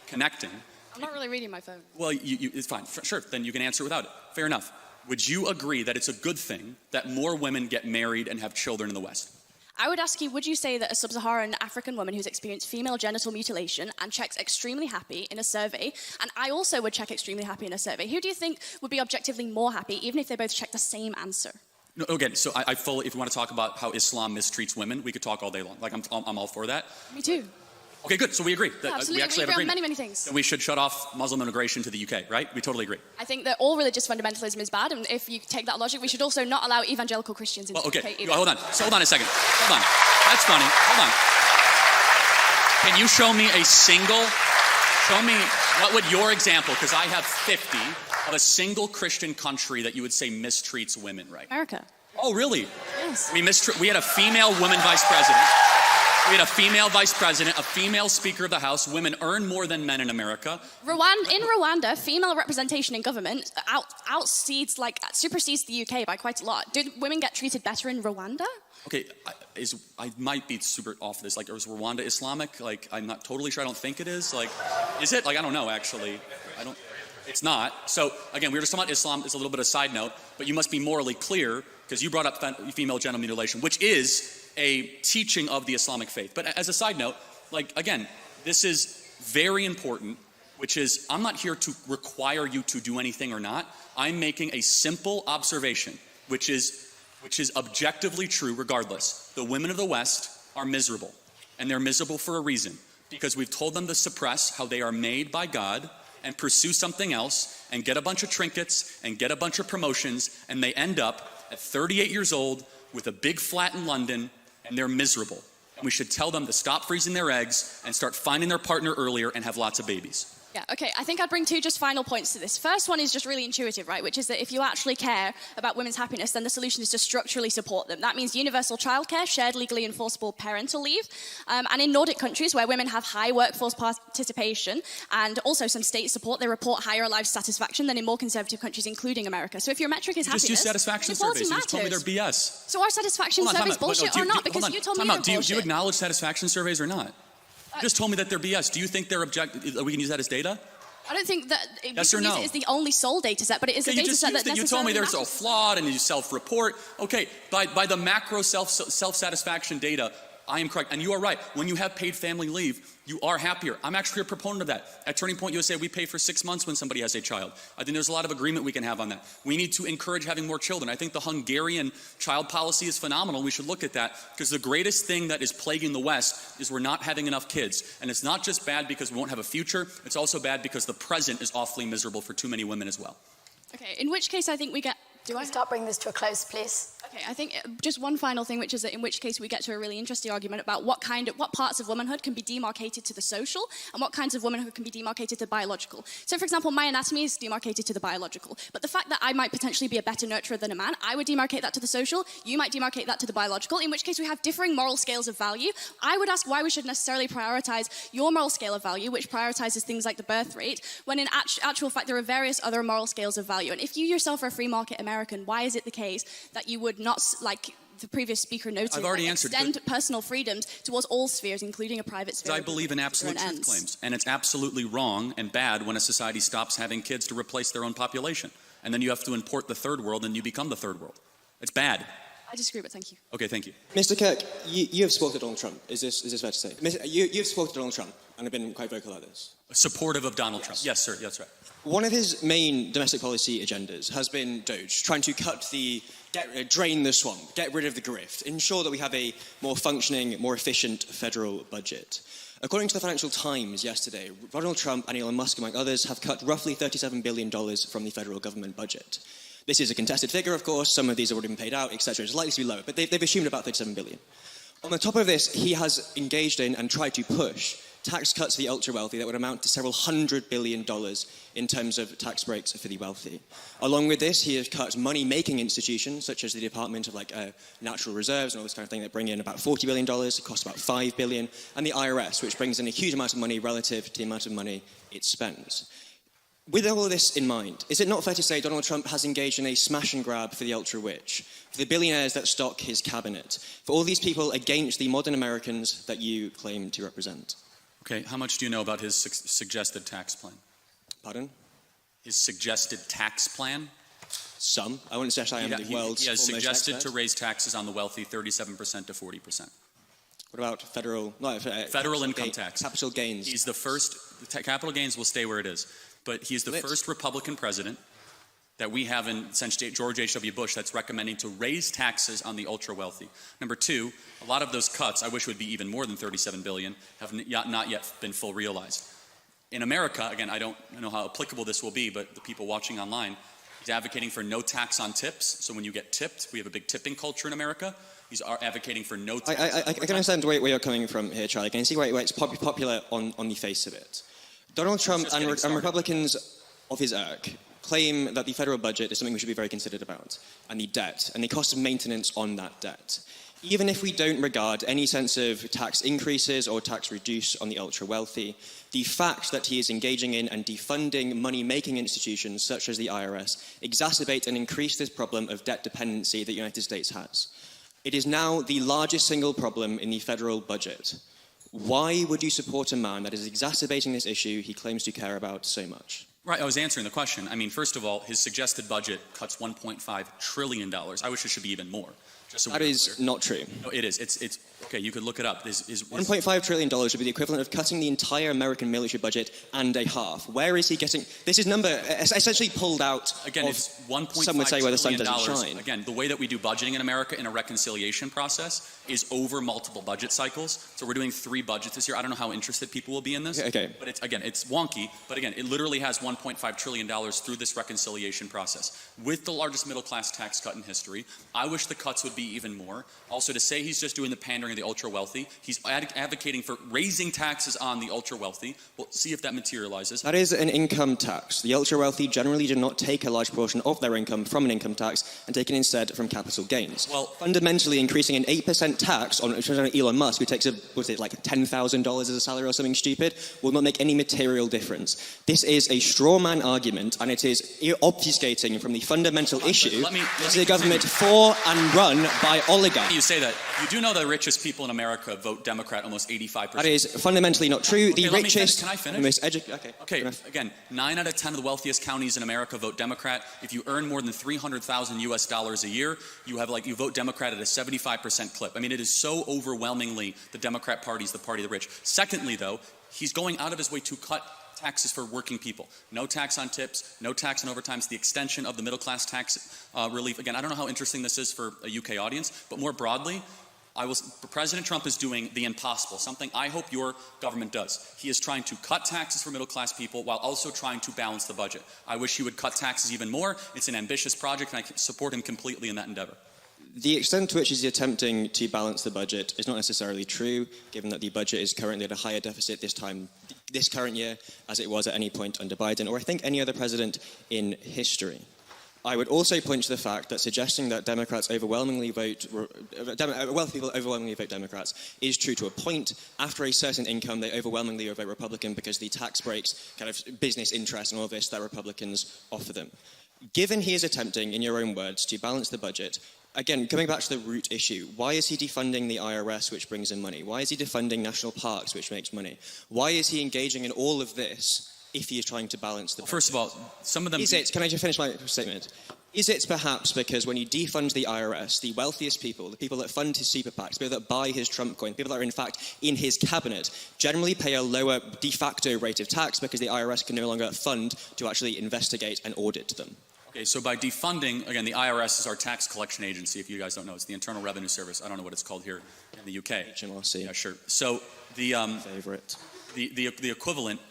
connecting. I'm not really reading my phone. Well, it's fine. Sure, then you can answer without it. Fair enough. Would you agree that it's a good thing that more women get married and have children in the West? I would ask you, would you say that a sub-Saharan African woman who's experienced female genital mutilation and checks extremely happy in a survey, and I also would check extremely happy in a survey, who do you think would be objectively more happy, even if they both check the same answer? No, again, so I fully, if you want to talk about how Islam mistreats women, we could talk all day long. Like, I'm all for that. Me too. Okay, good. So we agree. Yeah, absolutely. We actually have agree agreement. on many things. And we should shut off Muslim immigration to the UK, right? We totally agree. I think that all religious fundamentalism is bad, and if you take that logic, we should also not allow evangelical Christians into the UK either. Hold on. So hold on a second. Hold on. That's funny. Hold on. Can you show me what would your example, because I have 50, of a single Christian country that you would say mistreats women, right? America. Oh, really? Yes. We had a female woman vice president. We had a female vice president, a female speaker of the House. Women earn more than men in America. In Rwanda, female representation in government supersedes the UK by quite a lot. Did women get treated better in Rwanda? Okay, I might be super off this. Like, is Rwanda Islamic? Like, I'm not totally sure. I don't think it is. Like, is it? Like, I don't know, actually. It's not. So, again, we were just talking about Islam. It's a little bit of a side note. But you must be morally clear, because you brought up female genital mutilation, which is a teaching of the Islamic faith. But as a side note, like, again, this is very important, which is, I'm not here to require you to do anything or not. I'm making a simple observation, which is objectively true regardless. The women of the West are miserable, and they're miserable for a reason, because we've told them to suppress how they are made by God and pursue something else and get a bunch of trinkets and get a bunch of promotions, and they end up at 38 years old with a big flat in London, and they're miserable. And we should tell them to stop freezing their eggs and start finding their partner earlier and have lots of babies. Yeah, okay, I think I'd bring two just final points to this. First one is just really intuitive, right, which is that if you actually care about women's happiness, then the solution is to structurally support them. That means universal childcare, shared legally enforceable parental leave, and in Nordic countries where women have high workforce participation and also some state support, they report higher life satisfaction than in more conservative countries, including America. So if your metric is happiness, just use satisfaction surveys. You just told me they're BS. So are satisfaction surveys bullshit or not? Because you told me they're bullshit. Do you acknowledge satisfaction surveys or not? You just told me that they're BS. Do you think they're we can use that as data? I don't think that yes or no? It is the only sole data set, but it is a data set that necessarily you told me they're so matters. flawed and you self-report. Okay, by the macro self-satisfaction data, I am correct. And you are right. When you have paid family leave, you are happier. I'm actually a proponent of that. At Turning Point USA, we pay for 6 months when somebody has a child. I think there's a lot of agreement we can have on that. We need to encourage having more children. I think the Hungarian child policy is phenomenal. We should look at that, because the greatest thing that is plaguing the West is we're not having enough kids. And it's not just bad because we won't have a future. It's also bad because the present is awfully miserable for too many women as well. Okay, in which case I think we get... Do I start bringing this to a close, please? Okay, I think just one final thing, which is that in which case we get to a really interesting argument about what parts of womanhood can be demarcated to the social and what kinds of womanhood can be demarcated to biological. So, for example, my anatomy is demarcated to the biological, but the fact that I might potentially be a better nurturer than a man, I would demarcate that to the social, you might demarcate that to the biological, in which case we have differing moral scales of value. I would ask why we should necessarily prioritize your moral scale of value, which prioritizes things like the birth rate, when in actual fact there are various other moral scales of value. And if you yourself are a free market American, why is it the case that you would not, like the previous speaker noted, I've already answered extend personal freedoms towards all spheres, including a private sphere? I believe in absolute truth claims, and it's absolutely wrong and bad when a society stops having kids to replace their own population. And then you have to import the third world and you become the third world. It's bad. I disagree, but thank you. Okay, thank you. Mr. Kirk, you have supported Donald Trump. Is this fair to say? You've supported Donald Trump and have been quite vocal about this. Supportive of Donald Trump. Yes, sir. That's right. One of his main domestic policy agendas has been Doge, trying to drain the swamp, get rid of the grift, ensure that we have a more functioning, more efficient federal budget. According to the Financial Times yesterday, Donald Trump and Elon Musk, among others, have cut roughly $37 billion from the federal government budget. This is a contested figure, of course. Some of these have already been paid out, etc. It's likely to be lower, but they've assumed about $37 billion. On the top of this, he has engaged in and tried to push tax cuts for the ultra-wealthy that would amount to several $100 billion in terms of tax breaks for the wealthy. Along with this, he has cut money-making institutions, such as the Department of Natural Reserves and all this kind of thing, that bring in about $40 billion, it costs about $5 billion, and the IRS, which brings in a huge amount of money relative to the amount of money it spends. With all of this in mind, is it not fair to say Donald Trump has engaged in a smash and grab for the ultra-rich, for the billionaires that stock his cabinet, for all these people against the modern Americans that you claim to represent? Okay, how much do you know about his suggested tax plan? Pardon? His suggested tax plan? Some. I wouldn't say I am the world's He has foremost suggested expert. to raise taxes on the wealthy 37% to 40%. What about federal income tax? Capital gains. He's the first. Capital gains will stay where it is, but he's the first Republican president that we have since George H.W. Bush that's recommending to raise taxes on the ultra-wealthy. Number two, a lot of those cuts, I wish would be even more than $37 billion, have not yet been full realized. In America, again, I don't know how applicable this will be, but the people watching online, he's advocating for no tax on tips. So when you get tipped, we have a big tipping culture in America. He's advocating for no tax. I can understand where you're coming from here, Charlie. I can see why it's popular on the face of it. Donald Trump and Republicans of his ilk claim that the federal budget is something we should be very considered about, and the debt, and the cost of maintenance on that debt. Even if we don't regard any sense of tax increases or tax reduce on the ultra-wealthy, the fact that he is engaging in and defunding money-making institutions such as the IRS exacerbate and increase this problem of debt dependency that the United States has. It is now the largest single problem in the federal budget. Why would you support a man that is exacerbating this issue he claims to care about so much? Right, I was answering the question. I mean, first of all, his suggested budget cuts $1.5 trillion. I wish it should be even more. So that is not true. No, it is. It's okay. You could look it up. $1.5 trillion would be the equivalent of cutting the entire American military budget and a half. Where is he getting? This is number essentially pulled out. Again, it's $1.5 some would say where the sun doesn't shine. Again, the way that we do budgeting in America in a reconciliation process is over multiple budget cycles. So we're doing 3 budgets this year. I don't know how interested people will be in this. Okay. But it's wonky. But again, it literally has $1.5 trillion through this reconciliation process with the largest middle class tax cut in history. I wish the cuts would be even more. Also, to say he's just doing the pandering of the ultra-wealthy, he's advocating for raising taxes on the ultra-wealthy. We'll see if that materializes. That is an income tax. The ultra-wealthy generally do not take a large portion of their income from an income tax and take it instead from capital gains. Well, fundamentally, increasing an 8% tax on Elon Musk, who takes like $10,000 as a salary or something stupid, will not make any material difference. This is a straw man argument, and it is obfuscating from the fundamental issue. This is a government for and run by oligarchs. You say that. You do know the richest people in America vote Democrat almost 85%. That is fundamentally not true. Okay, the richest, can I finish? the most educated. Okay. Again, 9 out of 10 of the wealthiest counties in America vote Democrat. If you earn more than $300,000 US a year, you vote Democrat at a 75% clip. I mean, it is so overwhelmingly the Democrat Party is the party of the rich. Secondly, though, he's going out of his way to cut taxes for working people. No tax on tips, no tax on overtimes, the extension of the middle class tax relief. Again, I don't know how interesting this is for a UK audience, but more broadly, President Trump is doing the impossible, something I hope your government does. He is trying to cut taxes for middle class people while also trying to balance the budget. I wish he would cut taxes even more. It's an ambitious project, and I support him completely in that endeavor. The extent to which he's attempting to balance the budget is not necessarily true, given that the budget is currently at a higher deficit this current year, as it was at any point under Biden, or I think any other president in history. I would also point to the fact that suggesting that Democrats wealthy people overwhelmingly vote Democrats is true to a point. After a certain income, they overwhelmingly vote Republican because the tax breaks, kind of business interests and all this that Republicans offer them. Given he is attempting, in your own words, to balance the budget, again, coming back to the root issue, why is he defunding the IRS, which brings in money? Why is he defunding national parks, which makes money? Why is he engaging in all of this if he is trying to balance the budget? First of all, some of them... Can I just finish my statement? Is it perhaps because when you defund the IRS, the wealthiest people, the people that fund his super PACs, the people that buy his Trump coin, people that are in fact in his cabinet, generally pay a lower de facto rate of tax because the IRS can no longer fund to actually investigate and audit them? Okay, so by defunding, again, the IRS is our tax collection agency. If you guys don't know, it's the Internal Revenue Service. I don't know what it's called here in the UK. HMRC. Yeah, sure. So the favorite. The equivalent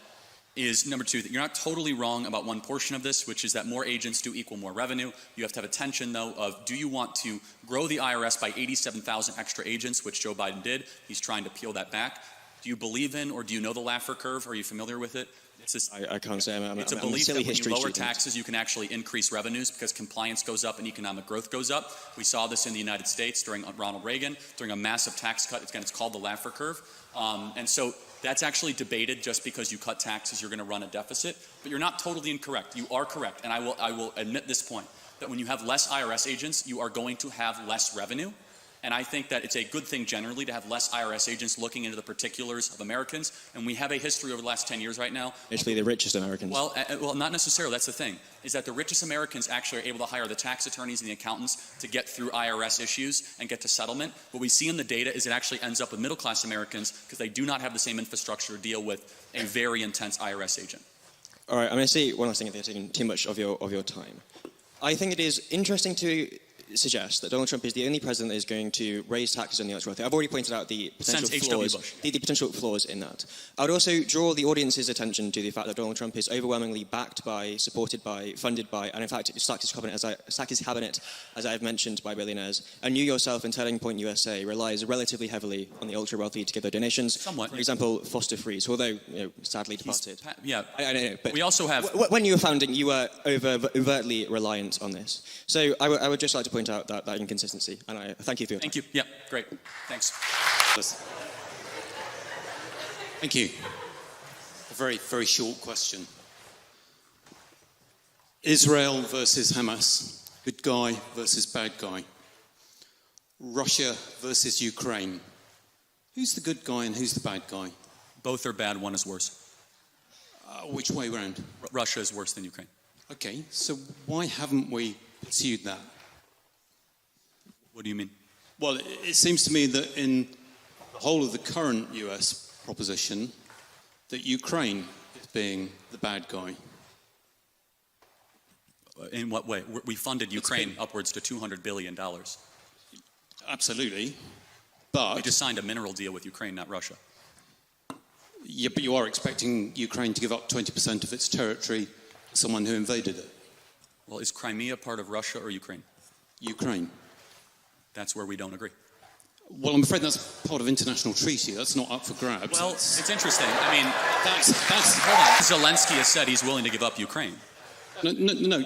is number 2. That you're not totally wrong about one portion of this, which is that more agents do equal more revenue. You have to have a tension, though, of do you want to grow the IRS by 87,000 extra agents, which Joe Biden did? He's trying to peel that back. Do you believe in or do you know the Laffer curve? Are you familiar with it? I can't say it's a belief that when you lower taxes, you can actually increase revenues because compliance goes up and economic growth goes up. We saw this in the United States during Ronald Reagan, during a massive tax cut. It's called the Laffer curve. And so that's actually debated. Just because you cut taxes, you're going to run a deficit. But you're not totally incorrect. You are correct. And I will admit this point, that when you have less IRS agents, you are going to have less revenue. And I think that it's a good thing generally to have less IRS agents looking into the particulars of Americans. And we have a history over the last 10 years right now. Basically the richest Americans. Well, not necessarily. That's the thing, is that the richest Americans actually are able to hire the tax attorneys and the accountants to get through IRS issues and get to settlement. What we see in the data is it actually ends up with middle-class Americans because they do not have the same infrastructure to deal with a very intense IRS agent. All right, I'm going to say one last thing if they're taking too much of your time. I think it is interesting to suggest that Donald Trump is the only president that is going to raise taxes on the ultra-wealthy. I've already pointed out the potential flaws in that. I would also draw the audience's attention to the fact that Donald Trump is overwhelmingly backed by, supported by, funded by, and in fact stacked his cabinet, as I've mentioned, by billionaires. And you yourself in Turning Point USA relies relatively heavily on the ultra-wealthy to give their donations. Somewhat. For example, Foster Freeze, although sadly departed. I know, but we also have... When you were founding, you were overtly reliant on this. So I would just like to point out that inconsistency, and I thank you for your time. Thank you. Yeah, great. Thanks. Thank you. A very, very short question. Israel versus Hamas, good guy versus bad guy. Russia versus Ukraine. Who's the good guy and who's the bad guy? Both are bad, one is worse. Which way round? Russia is worse than Ukraine. Okay, so why haven't we pursued that? What do you mean? Well, it seems to me that in the whole of the current US proposition, that Ukraine is being the bad guy. In what way? We funded Ukraine upwards to $200 billion. Absolutely, but... We just signed a mineral deal with Ukraine, not Russia. Yeah, but you are expecting Ukraine to give up 20% of its territory to someone who invaded it. Well, is Crimea part of Russia or Ukraine? Ukraine. That's where we don't agree. Well, I'm afraid that's part of international treaty. That's not up for grabs. Well, it's interesting. I mean, hold on. Zelensky has said he's willing to give up Ukraine. No.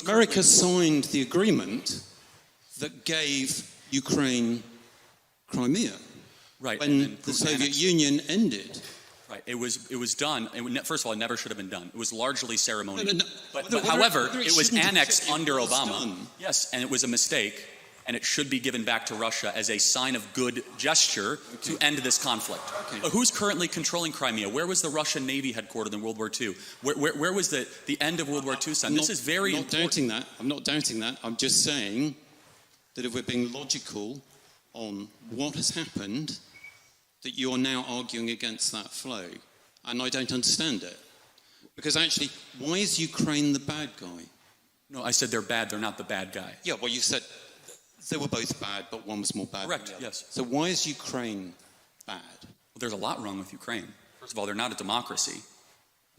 America signed the agreement that gave Ukraine Crimea. Right. When the Soviet Union ended. Right. It was done. First of all, it never should have been done. It was largely ceremonial. No. But however, it was annexed under Obama. Yes, and it was a mistake. And it should be given back to Russia as a sign of good gesture to end this conflict. Okay. Who's currently controlling Crimea? Where was the Russian Navy headquartered in World War II? Where was the end of World War II signed? This is very important. I'm not doubting that. I'm just saying that if we're being logical on what has happened, that you are now arguing against that flow. And I don't understand it. Because actually, why is Ukraine the bad guy? No, I said they're bad. They're not the bad guy. Yeah, well, you said... They were both bad, but one was more bad. Correct, yes. So why is Ukraine bad? Well, there's a lot wrong with Ukraine. First of all, they're not a democracy.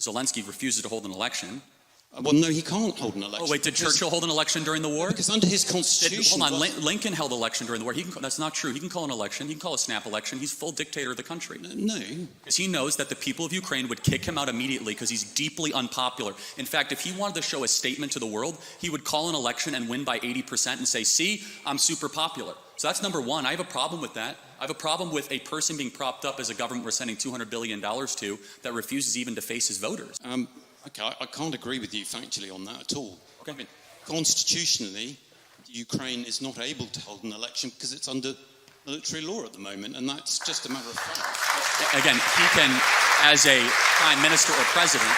Zelensky refuses to hold an election. Well, no, he can't hold an election. Oh, wait, did Churchill hold an election during the war? Because under his constitution... Hold on, Lincoln held an election during the war. That's not true. He can call an election. He can call a snap election. He's full dictator of the country. No. Because he knows that the people of Ukraine would kick him out immediately because he's deeply unpopular. In fact, if he wanted to show a statement to the world, he would call an election and win by 80% and say, see, I'm super popular. So that's number one. I have a problem with that. I have a problem with a person being propped up as a government we're sending $200 billion to that refuses even to face his voters. Okay, I can't agree with you factually on that at all. Okay. I mean, constitutionally, Ukraine is not able to hold an election because it's under military law at the moment, and that's just a matter of fact. Again, he can, as a prime minister or president,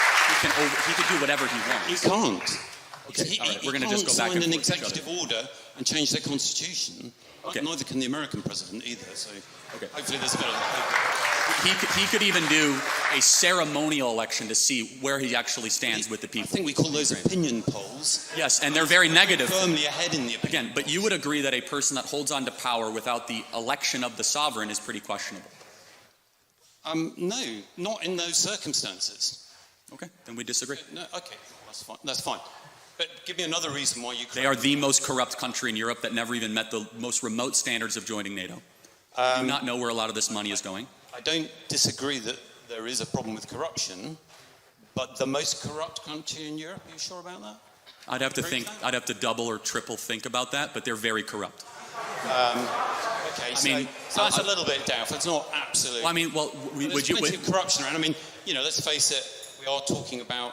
he could do whatever he wants. He can't. Okay, all right, we're going to just go back and forth. He can't sign an executive order and change their constitution. Okay. Neither can the American president either, so hopefully there's a better... He could even do a ceremonial election to see where he actually stands with the people. I think we call those opinion polls. Yes, and they're very negative. Firmly ahead in the opinion. Again, but you would agree that a person that holds on to power without the election of the sovereign is pretty questionable. No, not in those circumstances. Okay, then we disagree. No, okay, that's fine. But give me another reason why Ukraine... They are the most corrupt country in Europe that never even met the most remote standards of joining NATO. Do you not know where a lot of this money is going? I don't disagree that there is a problem with corruption, but the most corrupt country in Europe, are you sure about that? I'd have to double or triple think about that, but they're very corrupt. Okay, so that's a little bit doubtful. It's not absolute. Well, I mean, there's plenty of corruption around. I mean, let's face it, we are talking about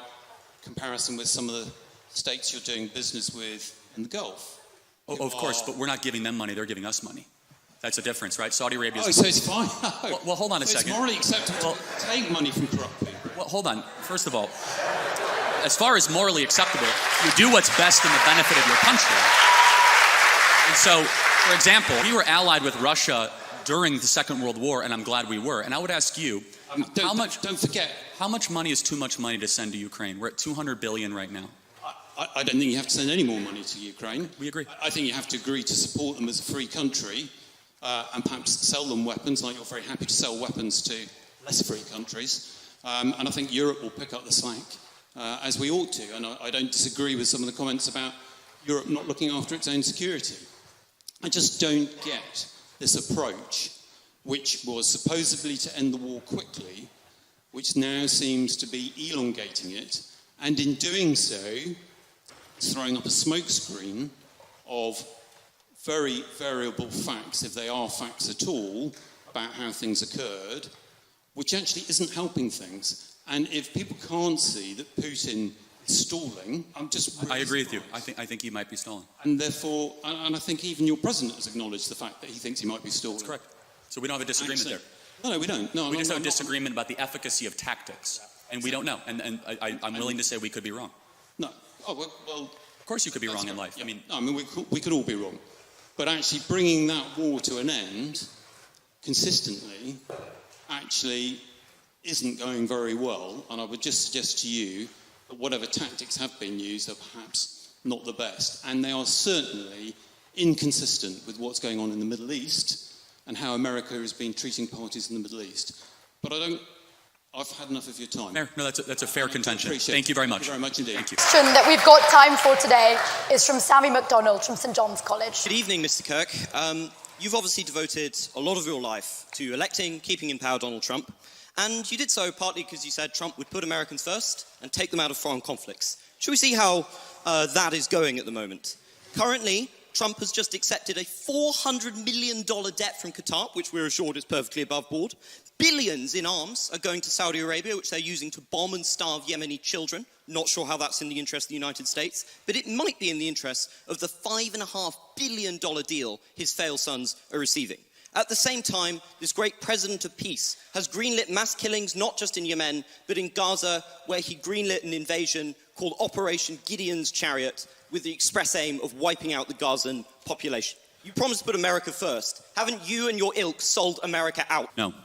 comparison with some of the states you're doing business with in the Gulf. Oh, of course, but we're not giving them money, they're giving us money. That's a difference, right? Saudi Arabia is... Oh, so it's fine. Well, hold on a second. It's morally acceptable to take money from corrupt people. Well, hold on. First of all, as far as morally acceptable, you do what's best in the benefit of your country. And so, for example, we were allied with Russia during the Second World War, and I'm glad we were. And I would ask you, don't forget... How much money is too much money to send to Ukraine? We're at $200 billion right now. I don't think you have to send any more money to Ukraine. We agree. I think you have to agree to support them as a free country and perhaps sell them weapons, like you're very happy to sell weapons to less free countries. And I think Europe will pick up the slack, as we ought to. And I don't disagree with some of the comments about Europe not looking after its own security. I just don't get this approach, which was supposedly to end the war quickly, which now seems to be elongating it, and in doing so, throwing up a smokescreen of very variable facts, if they are facts at all, about how things occurred, which actually isn't helping things. And if people can't see that Putin is stalling, I'm just really I agree surprised. with you. I think he might be stalling. And therefore, and I think even your president has acknowledged the fact that he thinks he might be stalling. That's correct. So we don't have a disagreement there. No, we don't. No, We just have a disagreement about the efficacy of tactics. And we don't know. And I'm willing to say we could be wrong. No. Oh, well, of course you could be wrong in life. Yeah. I mean, we could all be wrong. But actually bringing that war to an end consistently actually isn't going very well. And I would just suggest to you that whatever tactics have been used are perhaps not the best. And they are certainly inconsistent with what's going on in the Middle East and how America has been treating parties in the Middle East. But I've had enough of your time. No, that's a fair contention. Thank you very much. Thank you very much indeed. Thank you. The question that we've got time for today is from Sammy McDonald from St John's College. Good evening, Mr. Kirk. You've obviously devoted a lot of your life to electing, keeping in power Donald Trump, and you did so partly because you said Trump would put Americans first and take them out of foreign conflicts. Should we see how that is going at the moment? Currently, Trump has just accepted a $400 million debt from Qatar, which we're assured is perfectly above board. Billions in arms are going to Saudi Arabia, which they're using to bomb and starve Yemeni children. Not sure how that's in the interest of the United States, but it might be in the interest of the $5.5 billion deal his failed sons are receiving. At the same time, this great president of peace has greenlit mass killings not just in Yemen, but in Gaza, where he greenlit an invasion called Operation Gideon's Chariot, with the express aim of wiping out the Gazan population. You promised to put America first. Haven't you and your ilk sold America out? No.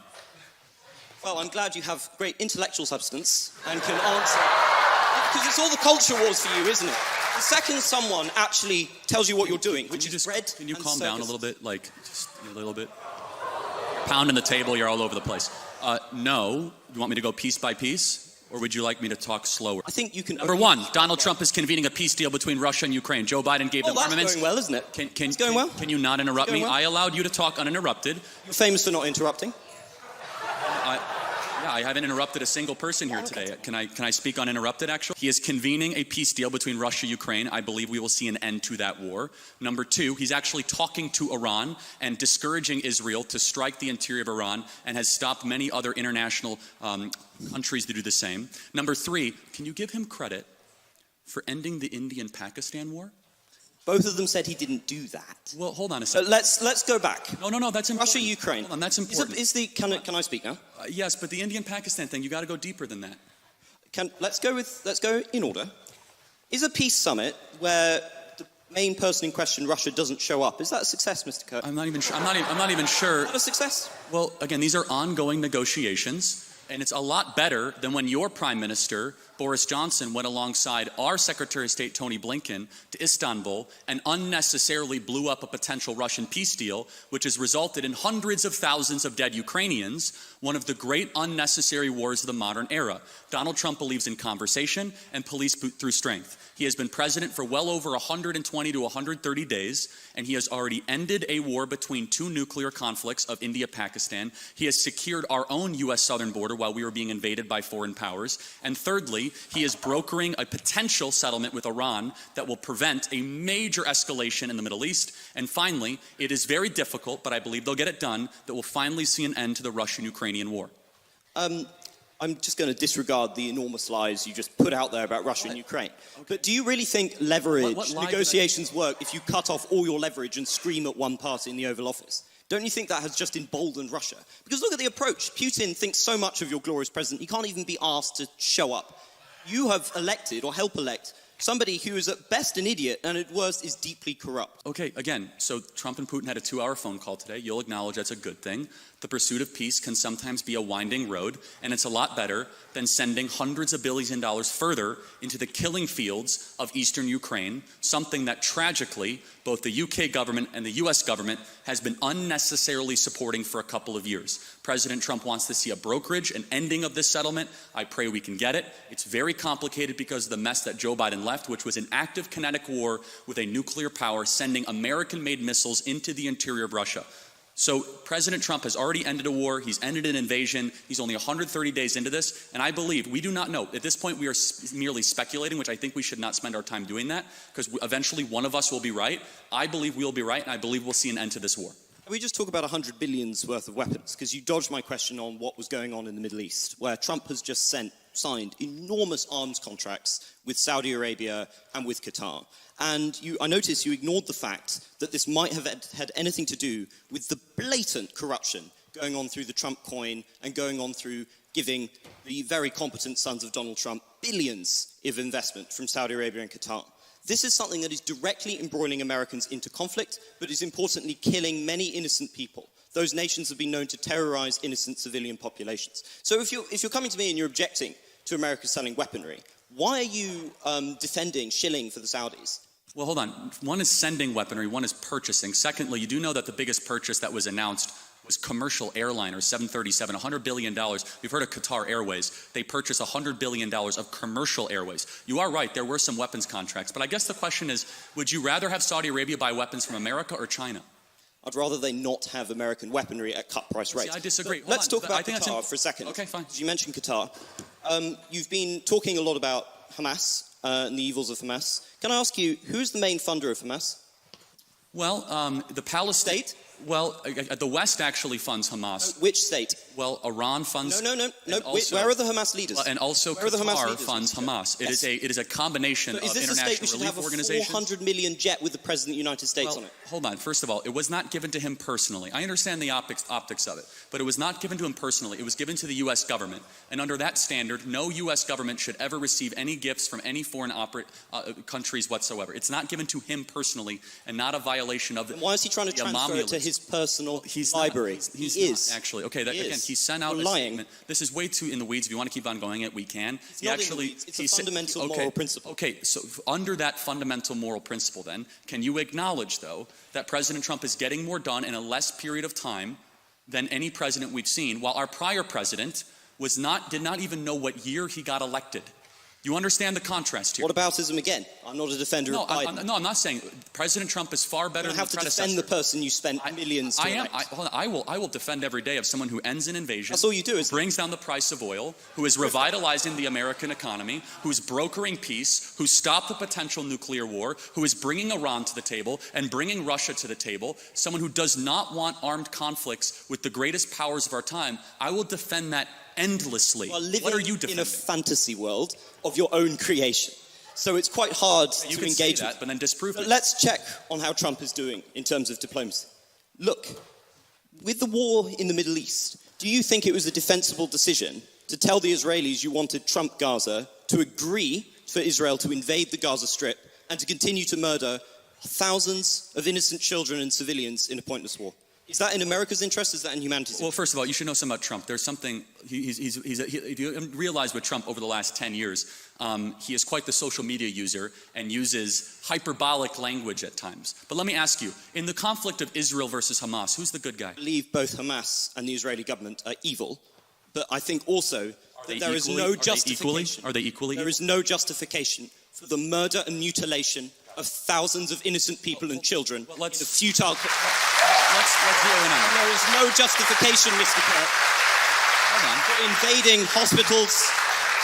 Well, I'm glad you have great intellectual substance and can answer. Because it's all the culture wars for you, isn't it? The second someone actually tells you what you're doing, which is bread. Can you and calm down a circus. little bit? Like, just a little bit? Pounding the table, you're all over the place. No. You want me to go piece by piece? Or would you like me to talk slower? I think you can... Number one, Donald Trump is convening a peace deal between Russia and Ukraine. Joe Biden gave them that's armaments. going well, isn't it? It's going well. Can you not interrupt me? well. I allowed you to talk uninterrupted. You're famous for not interrupting. I haven't interrupted a single person here today. Can I speak uninterrupted, actually? He is convening a peace deal between Russia and Ukraine. I believe we will see an end to that war. Number two, he's actually talking to Iran and discouraging Israel to strike the interior of Iran and has stopped many other international countries to do the same. Number three, can you give him credit for ending the Indian-Pakistan war? Both of them said he didn't do that. Well, hold on a second. Let's go back. No, that's important. Russia, Ukraine. Hold on, that's important. Can I speak now? Yes, but the Indian-Pakistan thing, you got to go deeper than that. Let's go in order. Is a peace summit where the main person in question, Russia, doesn't show up? Is that a success, Mr. Kirk? I'm not even sure. I'm not even sure. Is that a success? Well, again, these are ongoing negotiations. And it's a lot better than when your Prime Minister, Boris Johnson, went alongside our Secretary of State, Tony Blinken, to Istanbul and unnecessarily blew up a potential Russian peace deal, which has resulted in hundreds of thousands of dead Ukrainians, one of the great unnecessary wars of the modern era. Donald Trump believes in conversation and police through strength. He has been president for well over 120 to 130 days, and he has already ended a war between two nuclear conflicts of India-Pakistan. He has secured our own U.S. southern border while we were being invaded by foreign powers. And thirdly, he is brokering a potential settlement with Iran that will prevent a major escalation in the Middle East. And finally, it is very difficult, but I believe they'll get it done, that will finally see an end to the Russian-Ukrainian war. I'm just going to disregard the enormous lies you just put out there about Russia and Ukraine. Okay. But do you really think leverage, negotiations work if you cut off all your leverage and scream at one party in the Oval Office? Don't you think that has just emboldened Russia? Because look at the approach. Putin thinks so much of your glorious president, he can't even be asked to show up. You have elected, or help elect, somebody who is at best an idiot and at worst is deeply corrupt. Okay, again, so Trump and Putin had a 2-hour phone call today. You'll acknowledge that's a good thing. The pursuit of peace can sometimes be a winding road, and it's a lot better than sending hundreds of billions of dollars further into the killing fields of eastern Ukraine, something that tragically both the UK government and the US government has been unnecessarily supporting for a couple of years. President Trump wants to see a brokerage, an ending of this settlement. I pray we can get it. It's very complicated because of the mess that Joe Biden left, which was an active kinetic war with a nuclear power sending American-made missiles into the interior of Russia. So President Trump has already ended a war. He's ended an invasion. He's only 130 days into this. And I believe, we do not know. At this point, we are merely speculating, which I think we should not spend our time doing that, because eventually one of us will be right. I believe we'll be right, and I believe we'll see an end to this war. Can we just talk about 100 billion's worth of weapons? Because you dodged my question on what was going on in the Middle East, where Trump has just signed enormous arms contracts with Saudi Arabia and with Qatar. And I noticed you ignored the fact that this might have had anything to do with the blatant corruption going on through the Trump coin and going on through giving the very competent sons of Donald Trump billions of investment from Saudi Arabia and Qatar. This is something that is directly embroiling Americans into conflict, but is importantly killing many innocent people. Those nations have been known to terrorize innocent civilian populations. So if you're coming to me and you're objecting to America selling weaponry, why are you defending shilling for the Saudis? Well, hold on. One is sending weaponry, one is purchasing. Secondly, you do know that the biggest purchase that was announced was commercial airliner, 737, $100 billion. We've heard of Qatar Airways. They purchased $100 billion of commercial airways. You are right, there were some weapons contracts. But I guess the question is, would you rather have Saudi Arabia buy weapons from America or China? I'd rather they not have American weaponry at cut price rates. See, I disagree. Let's talk about Qatar for a second. Okay, fine. You mentioned Qatar. You've been talking a lot about Hamas and the evils of Hamas. Can I ask you, who's the main funder of Hamas? Well, the Palestine... State? Well, the West actually funds Hamas. No, which state? Well, Iran funds... No. Also, where are the Hamas leaders? And also Qatar funds Hamas. Yes. It is a combination of international relief organizations. Is this a state we should have a $400 million jet with the President of the United States on it? Hold on. First of all, it was not given to him personally. I understand the optics of it, but it was not given to him personally. It was given to the U.S. government. And under that standard, no U.S. government should ever receive any gifts from any foreign countries whatsoever. It's not given to him personally and not a violation of the... Why is he trying to transfer it to his personal library? He is. Actually. Okay, again, he sent out a statement. This is way too in the weeds. If you want to keep on going we can. It's not in the weeds. It's a fundamental moral principle. Okay, so under that fundamental moral principle then, can you acknowledge, though, that President Trump is getting more done in a less period of time than any president we've seen, while our prior president did not even know what year he got elected? You understand the contrast here. What aboutism again? I'm not a defender of Biden. I'm not saying President Trump is far better than the predecessor. You have to defend the person you spent millions to elect. I will defend every day of someone who ends an invasion. That's all you do, who brings down the price of oil, who is revitalizing the American economy, who's brokering peace, who stopped the potential nuclear war, who is bringing Iran to the table and bringing Russia to the table, someone who does not want armed conflicts with the greatest powers of our time. I will defend that endlessly. What are you defending? In a fantasy world of your own creation. So it's quite hard you to can engage say that, with. But then disprove it. Let's check on how Trump is doing in terms of diplomacy. Look, with the war in the Middle East, do you think it was a defensible decision to tell the Israelis you wanted Trump Gaza to agree for Israel to invade the Gaza Strip and to continue to murder thousands of innocent children and civilians in a pointless war? Is that in America's interest? Is that in humanity's interest? Well, first of all, you should know something about Trump. There's something, if you realize with Trump over the last 10 years, he is quite the social media user and uses hyperbolic language at times. But let me ask you, in the conflict of Israel versus Hamas, who's the good guy? I believe both Hamas and the Israeli government are evil, but I think also that there is no justification. Are they equally? There is no justification for the murder and mutilation of thousands of innocent people and children in a futile... Let's zero in on it. There is no justification, Mr. Kirk, for invading hospitals,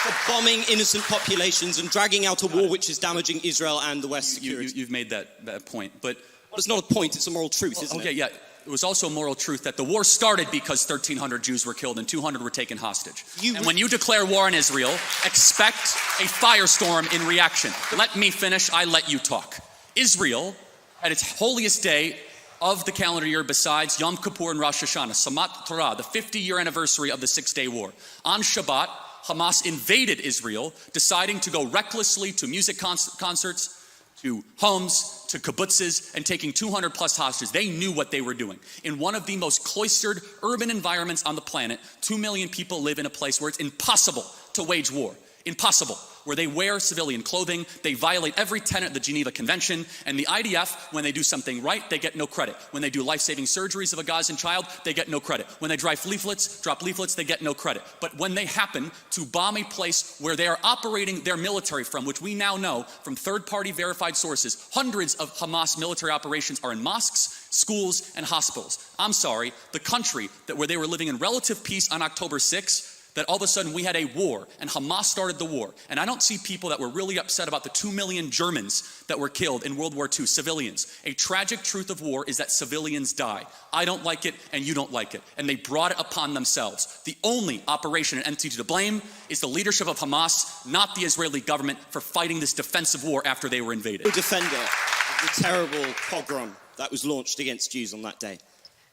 for bombing innocent populations and dragging out a war which is damaging Israel and the West's security. You've made that point, but... Well, it's not a point, it's a moral truth, isn't it? Okay, yeah. It was also a moral truth that the war started because 1,300 Jews were killed and 200 were taken hostage. And when you declare war on Israel, expect a firestorm in reaction. Let me finish, I let you talk. Israel, at its holiest day of the calendar year besides Yom Kippur and Rosh Hashanah, Samat Torah, the 50-year anniversary of the Six-Day War. On Shabbat, Hamas invaded Israel, deciding to go recklessly to music concerts, to homes, to kibbutzes, and taking 200 plus hostages. They knew what they were doing. In one of the most cloistered urban environments on the planet, 2 million people live in a place where it's impossible to wage war. Impossible. Where they wear civilian clothing, they violate every tenet of the Geneva Convention, and the IDF, when they do something right, they get no credit. When they do life-saving surgeries of a Gazan child, they get no credit. When they drop leaflets, they get no credit. But when they happen to bomb a place where they are operating their military from, which we now know from third-party verified sources, hundreds of Hamas military operations are in mosques, schools, and hospitals. I'm sorry, the country where they were living in relative peace on October 6th, that all of a sudden we had a war, and Hamas started the war. And I don't see people that were really upset about the 2 million Germans that were killed in World War II, civilians. A tragic truth of war is that civilians die. I don't like it, and you don't like it. And they brought it upon themselves. The only operation and entity to blame is the leadership of Hamas, not the Israeli government, for fighting this defensive war after they were invaded. A defender of the terrible pogrom that was launched against Jews on that day.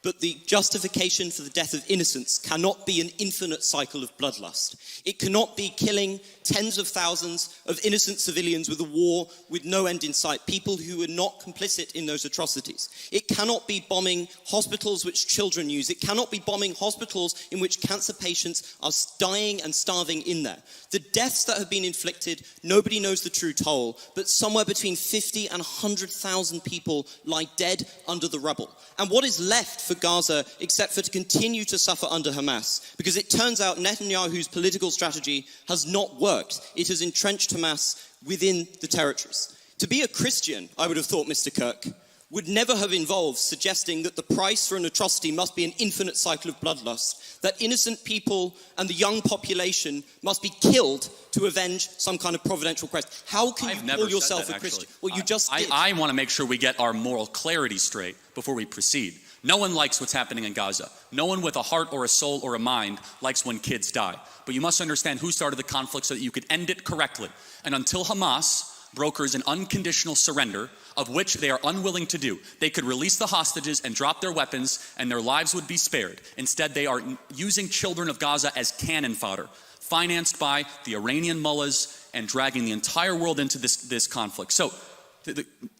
But the justification for the death of innocents cannot be an infinite cycle of bloodlust. It cannot be killing tens of thousands of innocent civilians with a war with no end in sight, people who were not complicit in those atrocities. It cannot be bombing hospitals which children use. It cannot be bombing hospitals in which cancer patients are dying and starving in there. The deaths that have been inflicted, nobody knows the true toll, but somewhere between 50 and 100,000 people lie dead under the rubble. And what is left for Gaza except for to continue to suffer under Hamas? Because it turns out Netanyahu's political strategy has not worked. It has entrenched Hamas within the territories. To be a Christian, I would have thought, Mr. Kirk, would never have involved suggesting that the price for an atrocity must be an infinite cycle of bloodlust, that innocent people and the young population must be killed to avenge some kind of providential Christ. How can you call yourself a Christian? Well, you just did. I want to make sure we get our moral clarity straight before we proceed. No one likes what's happening in Gaza. No one with a heart or a soul or a mind likes when kids die. But you must understand who started the conflict so that you could end it correctly. And until Hamas brokers an unconditional surrender, of which they are unwilling to do, they could release the hostages and drop their weapons and their lives would be spared. Instead, they are using children of Gaza as cannon fodder, financed by the Iranian mullahs and dragging the entire world into this conflict. So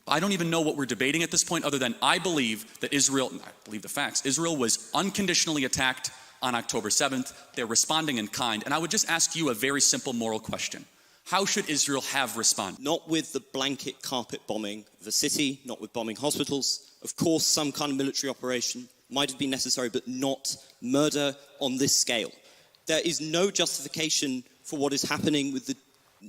I don't even know what we're debating at this point other than I believe that Israel, I believe the facts, Israel was unconditionally attacked on October 7th. They're responding in kind. And I would just ask you a very simple moral question. How should Israel have responded? Not with the blanket carpet bombing of a city, not with bombing hospitals. Of course, some kind of military operation might have been necessary, but not murder on this scale. There is no justification for what is happening with the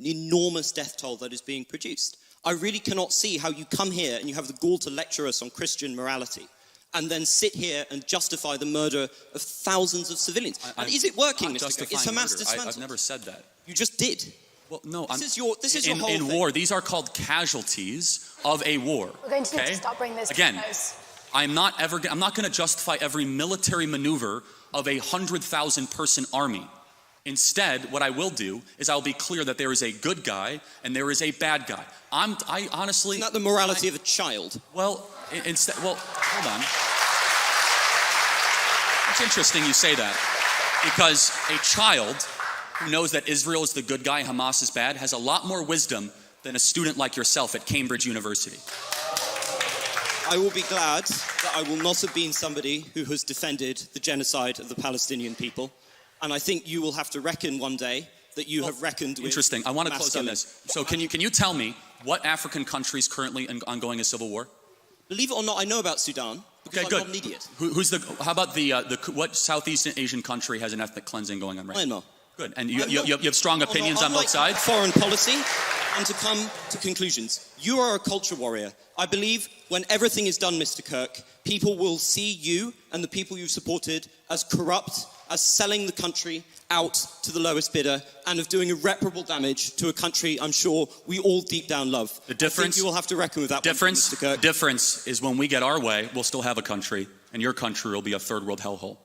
enormous death toll that is being produced. I really cannot see how you come here and you have the gall to lecture us on Christian morality and then sit here and justify the murder of thousands of civilians. And is it working, Mr. Kirk? Is Hamas dismantled? I've never said that. You just did. Well, no, this is your whole in thing. war, these are called casualties of a war. We're going to need to stop bringing this Again, to a close. I'm not going to justify every military maneuver of a 100,000 person army. Instead, what I will do is I'll be clear that there is a good guy and there is a bad guy. I honestly... Isn't that the morality of a child? Well, instead, hold on. It's interesting you say that, because a child who knows that Israel is the good guy, Hamas is bad, has a lot more wisdom than a student like yourself at Cambridge University. I will be glad that I will not have been somebody who has defended the genocide of the Palestinian people. And I think you will have to reckon one day that you have reckoned with... Interesting. I want to close on this. So can you tell me what African country is currently ongoing a civil war? Believe it or not, I know about Sudan because I'm not an idiot. How about what Southeast Asian country has an ethnic cleansing going on right now? Myanmar. Good. And you have strong opinions on both sides? Foreign policy and to come to conclusions. You are a culture warrior. I believe when everything is done, Mr. Kirk, people will see you and the people you've supported as corrupt, as selling the country out to the lowest bidder and of doing irreparable damage to a country I'm sure we all deep down love. The difference, I think you will have to reckon with that difference, one, Mr. Kirk. Difference is when we get our way, we'll still have a country, and your country will be a third world hellhole.